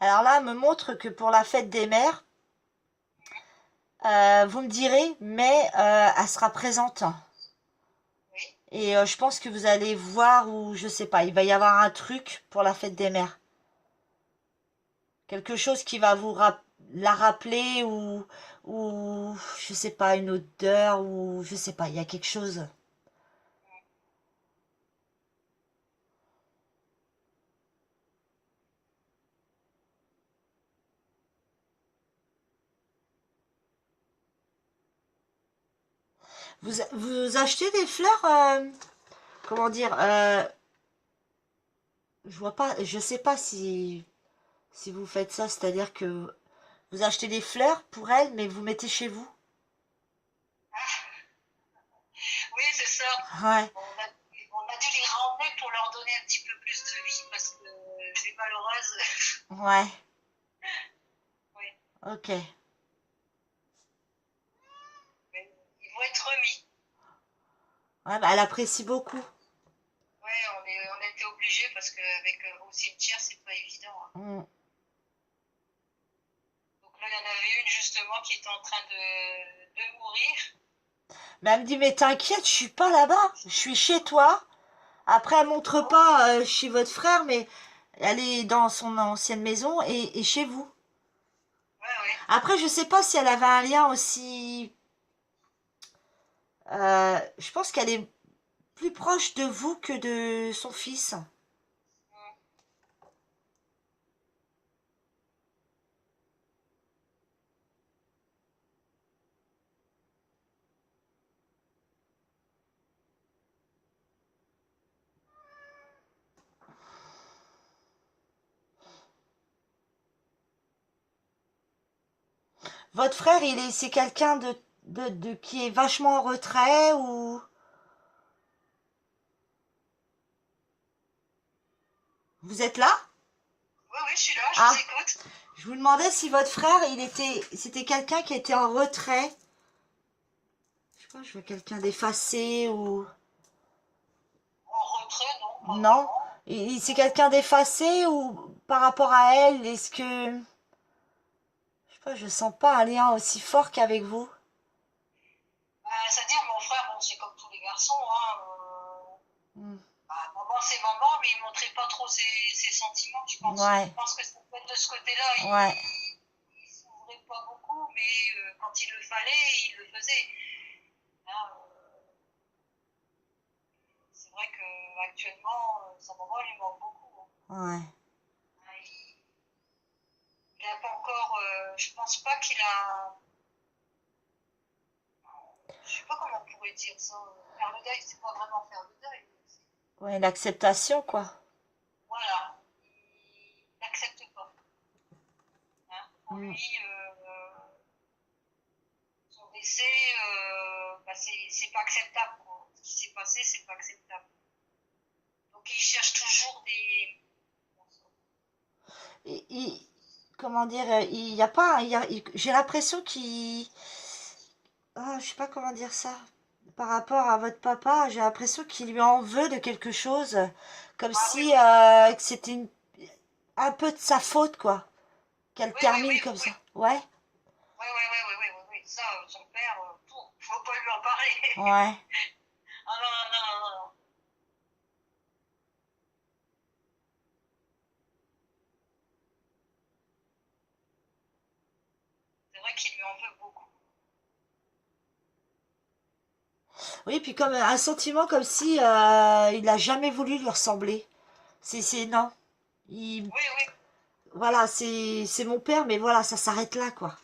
Alors là, elle me montre que pour la fête des mères, vous me direz, mais elle sera présente. Oui. Et je pense que vous allez voir, ou je sais pas, il va y avoir un truc pour la fête des mères. Quelque chose qui va la rappeler, ou je sais pas, une odeur, ou je sais pas, il y a quelque chose. Vous achetez des fleurs, comment dire, je vois pas, je sais pas si vous faites ça, c'est-à-dire que vous achetez des fleurs pour elles, mais vous mettez chez vous. Oui, c'est ça. Ouais, On a dû les ramener pour leur donner un petit peu plus de vie parce que les malheureuses, ouais, oui, ok. mais ils vont être remis. Ouais, bah, elle apprécie beaucoup. Oui, on a été obligés parce qu'avec au cimetière, c'est pas évident, hein. Mm. Donc là, il y en avait une justement qui était en train de mourir. Mais elle me dit, mais t'inquiète, je suis pas là-bas, je suis chez toi. Après, elle montre Oh, pas chez votre frère, mais elle est dans son ancienne maison et chez vous. ouais, ouais. Après, je sais pas si elle avait un lien aussi. Je pense qu'elle est plus proche de vous que de son fils. Mm. Votre frère, c'est quelqu'un qui est vachement en retrait ou vous êtes là? Oui, oui, je suis là, je vous Ah, écoute. je vous demandais si votre frère, c'était quelqu'un qui était en retrait. Je sais pas, je vois quelqu'un d'effacé ou En retrait, non, pas non. vraiment. C'est quelqu'un d'effacé ou par rapport à elle, est-ce que je sais pas, je sens pas un lien aussi fort qu'avec vous. C'est-à-dire, mon frère, bon, c'est comme tous les garçons, hein. Hmm. Bah, maman, c'est maman, mais il montrait pas trop ses sentiments, je pense. Je Ouais, pense que c'est peut-être de ce côté-là, ouais. il s'ouvrait pas beaucoup, mais quand il le fallait, il le faisait. Hein, c'est vrai qu'actuellement, sa maman lui manque beaucoup, hein. Ouais. Hein, il a pas encore, je pense pas qu'il a, je sais pas comment on pourrait dire ça. Faire le deuil, c'est pas vraiment faire le deuil. Ouais, l'acceptation, quoi. Voilà, il n'accepte pas. Pour Mm. lui, son décès, bah, c'est pas acceptable, quoi. Ce qui s'est passé, c'est pas acceptable. Donc il cherche toujours des. Il- comment dire, il y a pas, j'ai l'impression qu'il, ah, je sais pas comment dire ça. Par rapport à votre papa, j'ai l'impression qu'il lui en veut de quelque chose, comme Ah oui, si oui, que c'était un peu de sa faute, quoi, qu'elle oui, oui, termine oui, comme oui, ça. Ouais, oui, oui, oui, oui, oui, oui, oui. Ça, son père, tout, faut pas lui en parler. ouais. Ah non, non, non, non, non. C'est vrai qu'il lui en veut beaucoup. Oui, puis comme un sentiment comme si il a jamais voulu lui ressembler. Non. Il, Oui, oui, voilà, c'est mon père, mais voilà, ça s'arrête là, quoi.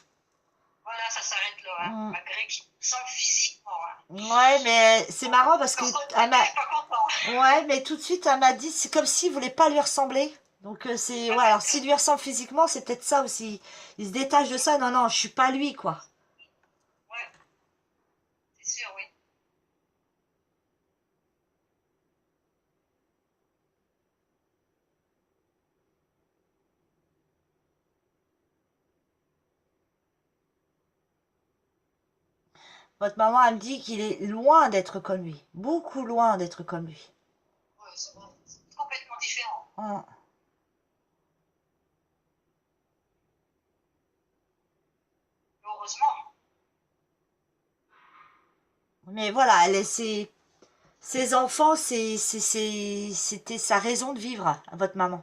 voilà, ça s'arrête là, hein. Mm. Malgré qu'il me semble physiquement, hein. Ouais, mais c'est marrant parce que Personnellement, il est pas content. ouais, mais tout de suite elle m'a dit c'est comme s'il voulait pas lui ressembler. Donc c'est ouais, alors Peut-être. s'il lui ressemble physiquement, c'est peut-être ça aussi. Il se détache de ça. Non, non, je suis pas lui, quoi. Ouais, c'est sûr, oui. Votre maman, elle me dit qu'il est loin d'être comme lui, beaucoup loin d'être comme lui. Ouais, c'est complètement différent. Hum. Heureusement. Mais voilà, ses enfants, c'était sa raison de vivre, votre maman.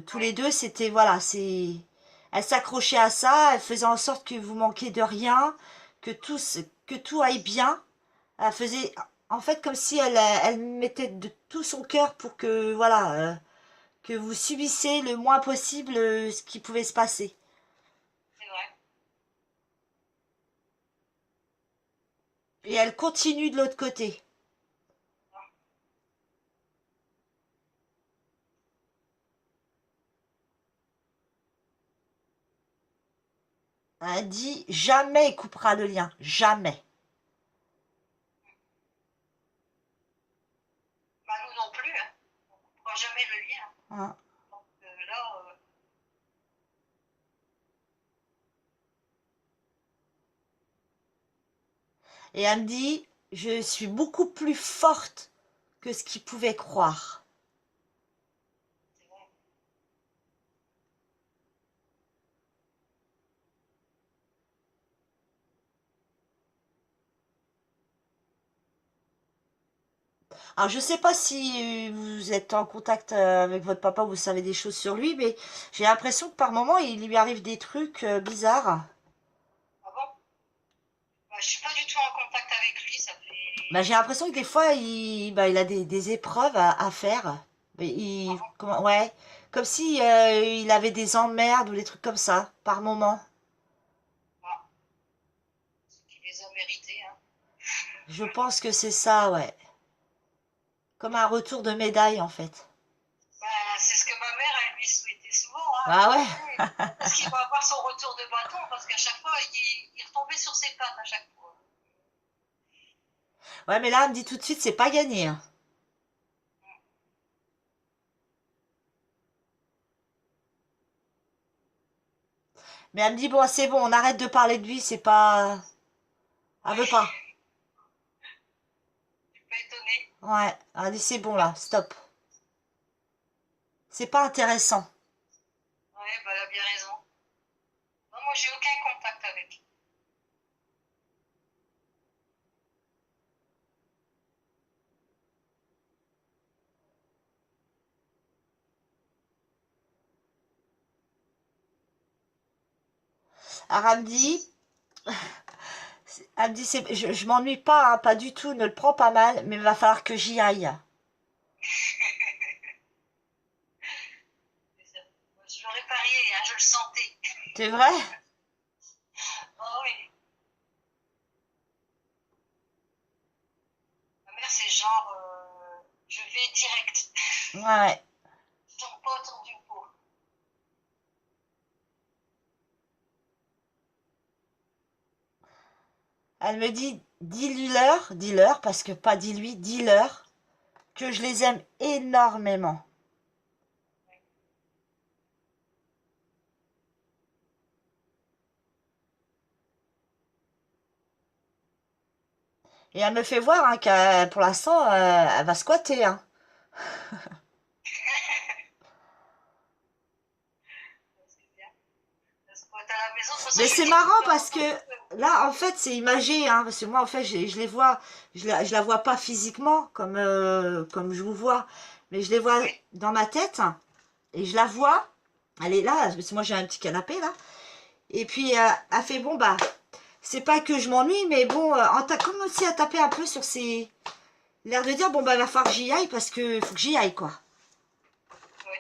Tous Oui, les deux, c'était voilà, elle s'accrochait à ça, elle faisait en sorte que vous manquiez de rien, que tout aille bien. Elle faisait en fait comme si elle mettait de tout son cœur pour que voilà, que vous subissiez le moins possible ce qui pouvait se passer. c'est vrai. Et elle continue de l'autre côté. Elle dit jamais il coupera le lien, jamais. Bah, nous non plus, hein. On ne coupera jamais le lien. Hein. Donc là, Et elle me dit je suis beaucoup plus forte que ce qu'il pouvait croire. c'est vrai. Alors, je sais pas si vous êtes en contact avec votre papa, vous savez des choses sur lui, mais j'ai l'impression que par moment, il lui arrive des trucs bizarres. Ah bon? Bah, je suis pas du tout en contact avec lui, ça Bah, fait. j'ai l'impression que des fois, il a des épreuves à faire. Mais Ah bon? ouais, comme si il avait des emmerdes ou des trucs comme ça, par moment. Ah, c'est qu'il les a mérités, hein. Je pense que c'est ça, ouais. Comme un retour de médaille, en fait. Bah, c'est ce que ma mère, elle lui souhaitait souvent, hein. Ah Elle ouais? disait, quand est-ce qu'il va avoir son retour de bâton? Parce qu'à chaque fois, il retombait sur ses pattes à chaque fois. Ouais, mais là, elle me dit tout de suite, c'est pas gagné, hein. Mais elle me dit, bon, c'est bon, on arrête de parler de lui, c'est pas... Elle Ouais, veut pas. je suis pas étonnée. Ouais, allez, c'est bon là, stop. C'est pas intéressant. Ouais, bah, elle a bien raison. Non, moi, j'ai aucun contact avec lui. Alors elle me dit je m'ennuie pas, hein, pas du tout, ne le prends pas mal, mais il va falloir que j'y aille. Je l'aurais parié, hein, je le sentais. C'est vrai? Oh oui. Ma mère, c'est genre, je vais direct. Ouais. Je tourne pas autour du pot. Elle me dit, dis-leur, parce que pas dis-lui, dis-leur que je les aime énormément. Et elle me fait voir hein, qu'elle, pour l'instant, elle va squatter. Hein. C'est bien. Parce que quand t'es à la maison, de toute façon, Mais je c'est dis tout marrant le temps, parce que là, en fait, c'est imagé, hein, parce que moi, en fait, je les vois, je la vois pas physiquement comme je vous vois, mais je les vois oui, dans ma tête et je la vois. Elle est là, parce que moi j'ai un petit canapé là. Et puis elle fait bon bah, c'est pas que je m'ennuie, mais bon, comme si elle tapait un peu sur ses, l'air de dire bon bah il va falloir que j'y aille parce que faut que j'y aille quoi. oui.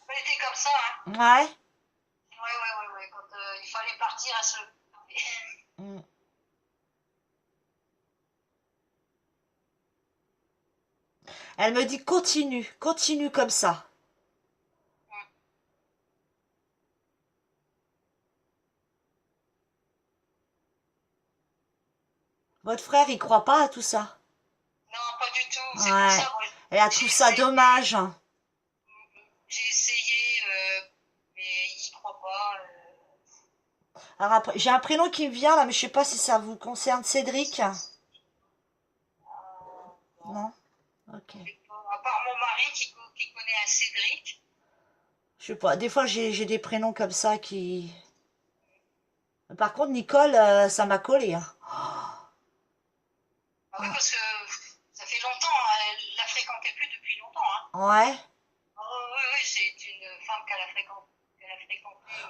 Elle était comme ça, hein. Ouais. Ouais. Quand il fallait partir, elle se levait. Mm. Elle me dit continue, continue comme ça. Votre frère, il croit pas à tout ça. Non, pas du tout. C'est pour Ouais. ça, moi, Et elle j'ai trouve ça essayé. dommage. J'ai essayé, mais il croit pas. Alors après, j'ai un prénom qui me vient là, mais je sais pas si ça vous concerne. Cédric? Non, Non? Ok. c'est pas. À part mon mari qui connaît un Cédric. Je sais pas. Des fois, j'ai des prénoms comme ça qui. Par contre, Nicole, ça m'a collé. Hein. Ah oui, parce que ça fait longtemps, elle l'a fréquentait plus depuis longtemps, hein. Ouais. Oh, oui, c'est une femme qu'elle a fréquentée.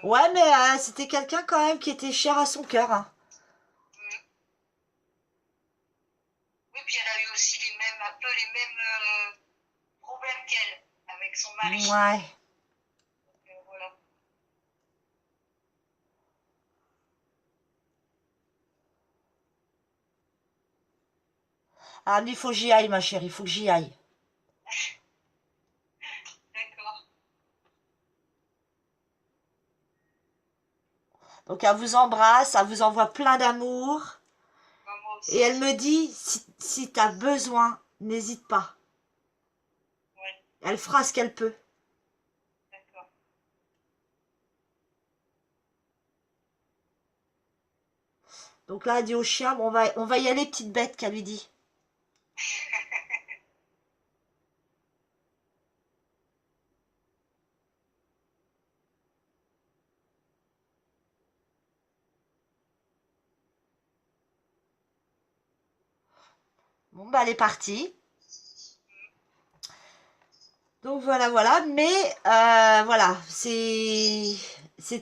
Ouais, mais c'était quelqu'un quand même qui était cher à son cœur. Hein. Mm. Oui, puis elle a eu aussi un peu les mêmes problèmes qu'elle avec son mari. Ouais. Donc, voilà. Ah, mais il faut que j'y aille, ma chérie. Il faut que j'y aille. D'accord. Donc, elle vous embrasse, elle vous envoie plein d'amour. Bah, moi Et elle aussi. me dit, si t'as besoin, n'hésite pas. Ouais, Elle fera ce qu'elle peut. d'accord. Donc là, elle dit au chien, bon, on va y aller, petite bête, qu'elle lui dit. Bon, bah, elle est partie. Donc voilà, voilà. Mais voilà, c'est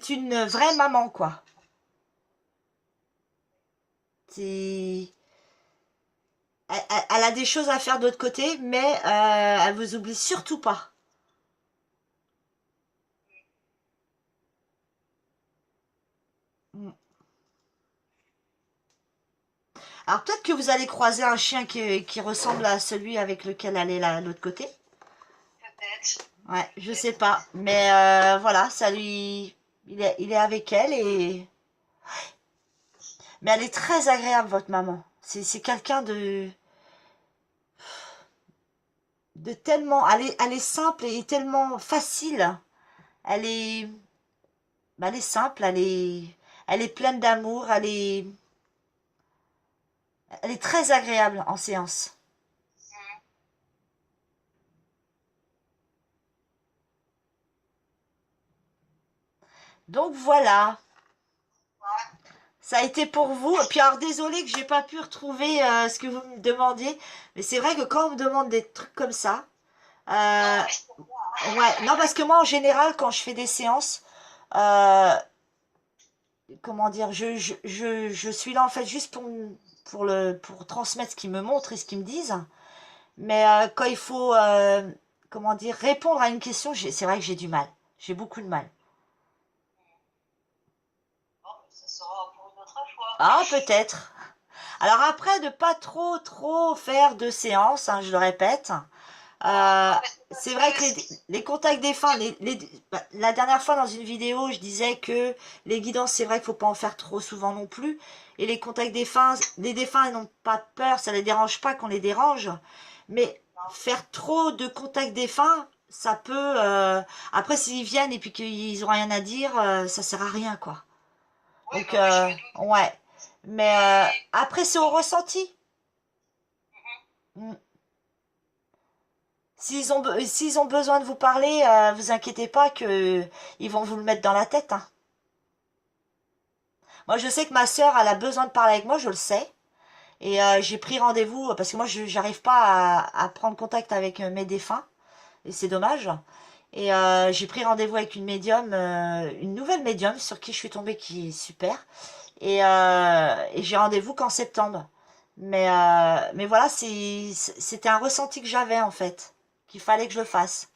une vraie maman, quoi. C'est elle a des choses à faire de l'autre côté, mais elle vous oublie surtout pas. Mm. Alors peut-être que vous allez croiser un chien qui ressemble à celui avec lequel elle est là, de l'autre côté. Peut-être. Ouais, je sais Peut-être. pas. Mais voilà, ça lui. Il est avec elle et. Mais elle est très agréable, votre maman. C'est quelqu'un de tellement. Elle est simple et tellement facile. Elle est. Bah, elle est simple, elle est pleine d'amour, elle est très agréable en séance. Mm. Donc voilà, Ouais. ça a été pour vous. Et puis alors désolé que j'ai pas pu retrouver ce que vous me demandiez, mais c'est vrai que quand on me demande des trucs comme ça, Non, euh, mais c'est pour moi. ouais, non parce que moi en général quand je fais des séances, euh, comment dire, je suis là en fait juste pour transmettre ce qu'ils me montrent et ce qu'ils me disent. Mais quand il faut, comment dire, répondre à une question, c'est vrai que j'ai du mal. J'ai beaucoup de mal. Bon, ça sera pour une autre fois. Ah, peut-être. Alors après, de pas trop faire de séances, hein, je le répète. Euh, non, mais c'est parce c'est vrai que que les contacts défunts, bah, la dernière fois dans une vidéo, je disais que les guidances, c'est vrai qu'il faut pas en faire trop souvent non plus. Et les défunts, ils n'ont pas peur, ça les dérange pas qu'on les dérange. Mais non. faire trop de contacts défunts, ça peut... après, s'ils viennent et puis qu'ils ont rien à dire, ça sert à rien, quoi. Oui, Donc, bah oui, je me doute. ouais. Mais Et après, c'est au ressenti. mhm. Mm. S'ils ont besoin de vous parler, vous inquiétez pas que ils vont vous le mettre dans la tête, hein. Moi, je sais que ma sœur, elle a besoin de parler avec moi, je le sais. Et j'ai pris rendez-vous parce que moi, je j'arrive pas à prendre contact avec mes défunts. Et c'est dommage. Et j'ai pris rendez-vous avec une médium, une nouvelle médium sur qui je suis tombée qui est super. Et j'ai rendez-vous qu'en septembre. Mais voilà, c'était un ressenti que j'avais en fait, qu'il fallait que je le fasse.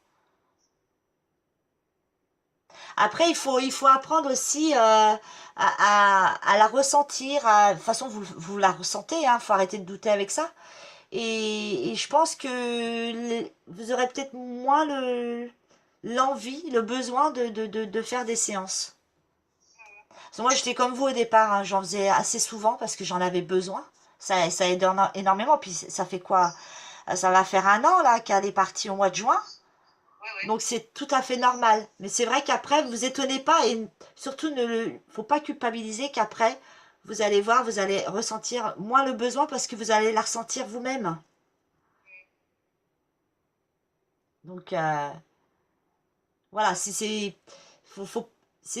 Après, il faut apprendre aussi à la ressentir. De toute façon, vous la ressentez, hein, faut arrêter de douter avec ça. Et je pense que vous aurez peut-être moins l'envie, le besoin de faire des séances. Parce que moi, j'étais comme vous au départ, hein, j'en faisais assez souvent parce que j'en avais besoin. Ça aide énormément. Puis ça fait quoi? Ça va faire un an là qu'elle est partie au mois de juin. Oui, oui. Donc c'est tout à fait normal. Mais c'est vrai qu'après, vous étonnez pas et surtout faut pas culpabiliser qu'après, vous allez voir, vous allez ressentir moins le besoin parce que vous allez la ressentir vous-même. Donc voilà, c'est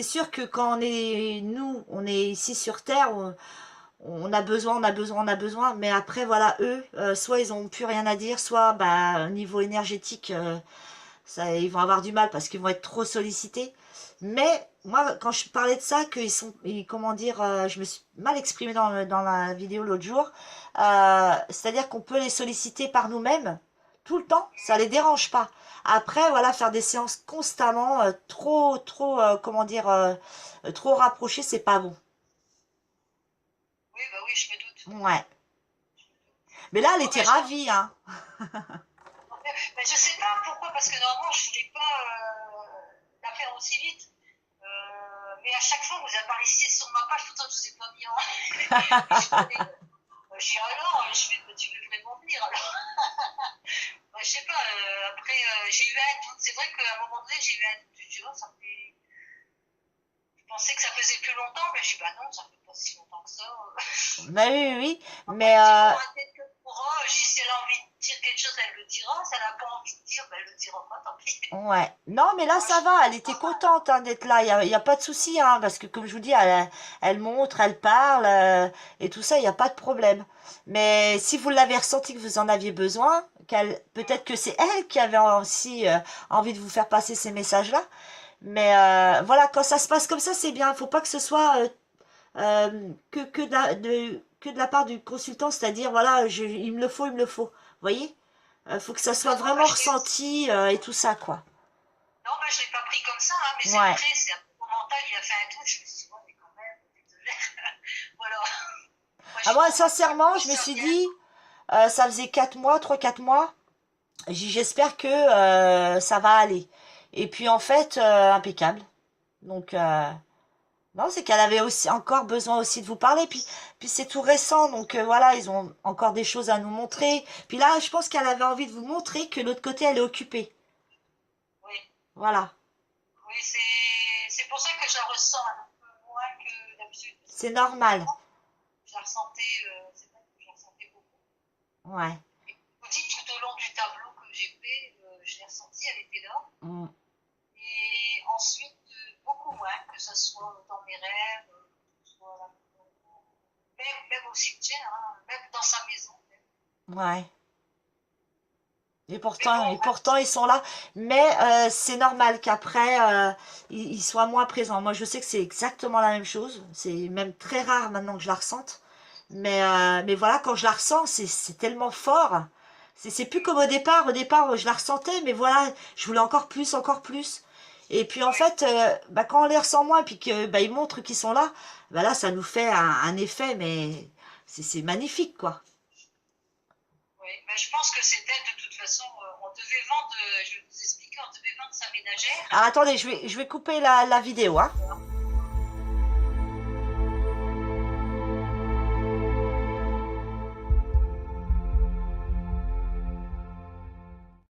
sûr que quand on est ici sur Terre, on a besoin, on a besoin, on a besoin. Mais après, voilà, eux, soit ils ont plus rien à dire, soit bah, au niveau énergétique, ça, ils vont avoir du mal parce qu'ils vont être trop sollicités. Mais moi, quand je parlais de ça, comment dire, je me suis mal exprimée dans la vidéo l'autre jour. C'est-à-dire qu'on peut les solliciter par nous-mêmes tout le temps, ça les dérange pas. Après, voilà, faire des séances constamment, trop, comment dire, trop rapprochées, c'est pas bon. Oui, bah oui, je me doute. Ouais. Mais là, elle Non, était ravie, hein. mais je sais pas pourquoi, parce que normalement, je voulais pas la faire aussi vite. Mais à chaque fois, vous apparaissiez sur ma page, tout le temps, je vous ai pas mis en. Et je fais, j'ai dit, alors, je fais, bah, tu veux vraiment venir alors. Bah, je sais pas, après, j'ai eu un doute. C'est vrai qu'à un moment donné, j'ai eu un doute. Je dis, oh, ça fait. Je pensais que ça faisait plus longtemps, mais je dis, bah non, ça fait pas si longtemps que ça. Mais oui, oui, oui. Après, Mais je dis, bon, à tête que pourra, si elle a envie de dire quelque chose, elle le dira. Si elle n'a pas envie de dire, ben, elle le dira pas, tant pis. ouais. Non, mais là, Moi, je ça trouve va. que Elle c'est était pas mal. contente hein, d'être là. Il y a pas de souci, hein, parce que comme je vous dis, elle montre, elle parle, et tout ça, il n'y a pas de problème. Mais si vous l'avez ressenti que vous en aviez besoin, peut-être que c'est elle qui avait aussi envie de vous faire passer ces messages-là. Mais voilà, quand ça se passe comme ça, c'est bien. Il faut pas que ce soit que de la part du consultant, c'est-à-dire, voilà, il me le faut, il me le faut. Vous voyez? Faut que ça soit Non, non, bah, vraiment ressenti et tout ça, quoi. non, bah, je l'ai pas pris comme ça, hein, mais c'est Ouais. après, c'est un peu mon mental, il a fait un doute. Je me suis dit, ouais, mais quand même, t'exagères. Voilà. Moi, Ah, j'y moi, crois, sincèrement, j'y je me sais suis rien. dit, ça faisait 4 mois, 3, 4 mois, j'espère que ça va aller. Et puis, en fait, impeccable. Donc, non, c'est qu'elle avait aussi encore besoin aussi de vous parler. Puis c'est tout récent, donc voilà, ils ont encore des choses à nous montrer. Puis là, je pense qu'elle avait envie de vous montrer que l'autre côté, elle est occupée. Oui, Voilà, oui, c'est pour ça que je la ressens un peu moins que d'habitude, parce c'est que normal. avant, je la ressentais, c'est vrai que je la ressentais beaucoup. Ouais. Et je vous dis, tout au long du tableau que j'ai fait, je l'ai ressentie, elle était là. Mm. Et ensuite, beaucoup moins, que ce soit dans mes rêves, que ce soit même au cimetière, hein, même dans sa maison. Même. Ouais. Mais bon, Et pourtant, ils sont là. Mais c'est normal qu'après, ils soient moins présents. Moi, je sais que c'est exactement la même chose. C'est même très rare maintenant que je la ressente. Mais voilà, quand je la ressens, c'est tellement fort. C'est plus comme au départ. Au départ, je la ressentais, mais voilà, je voulais encore plus, encore plus. Et puis en oui, fait, bah, quand on les ressent moins, puis que bah, ils montrent qu'ils sont là, bah là, ça nous fait un effet, mais c'est magnifique, quoi. oui. Mais je pense que c'était de toute façon, on devait vendre, je vais vous expliquer, on devait vendre sa ménagère. Alors attendez, je vais couper la vidéo, hein.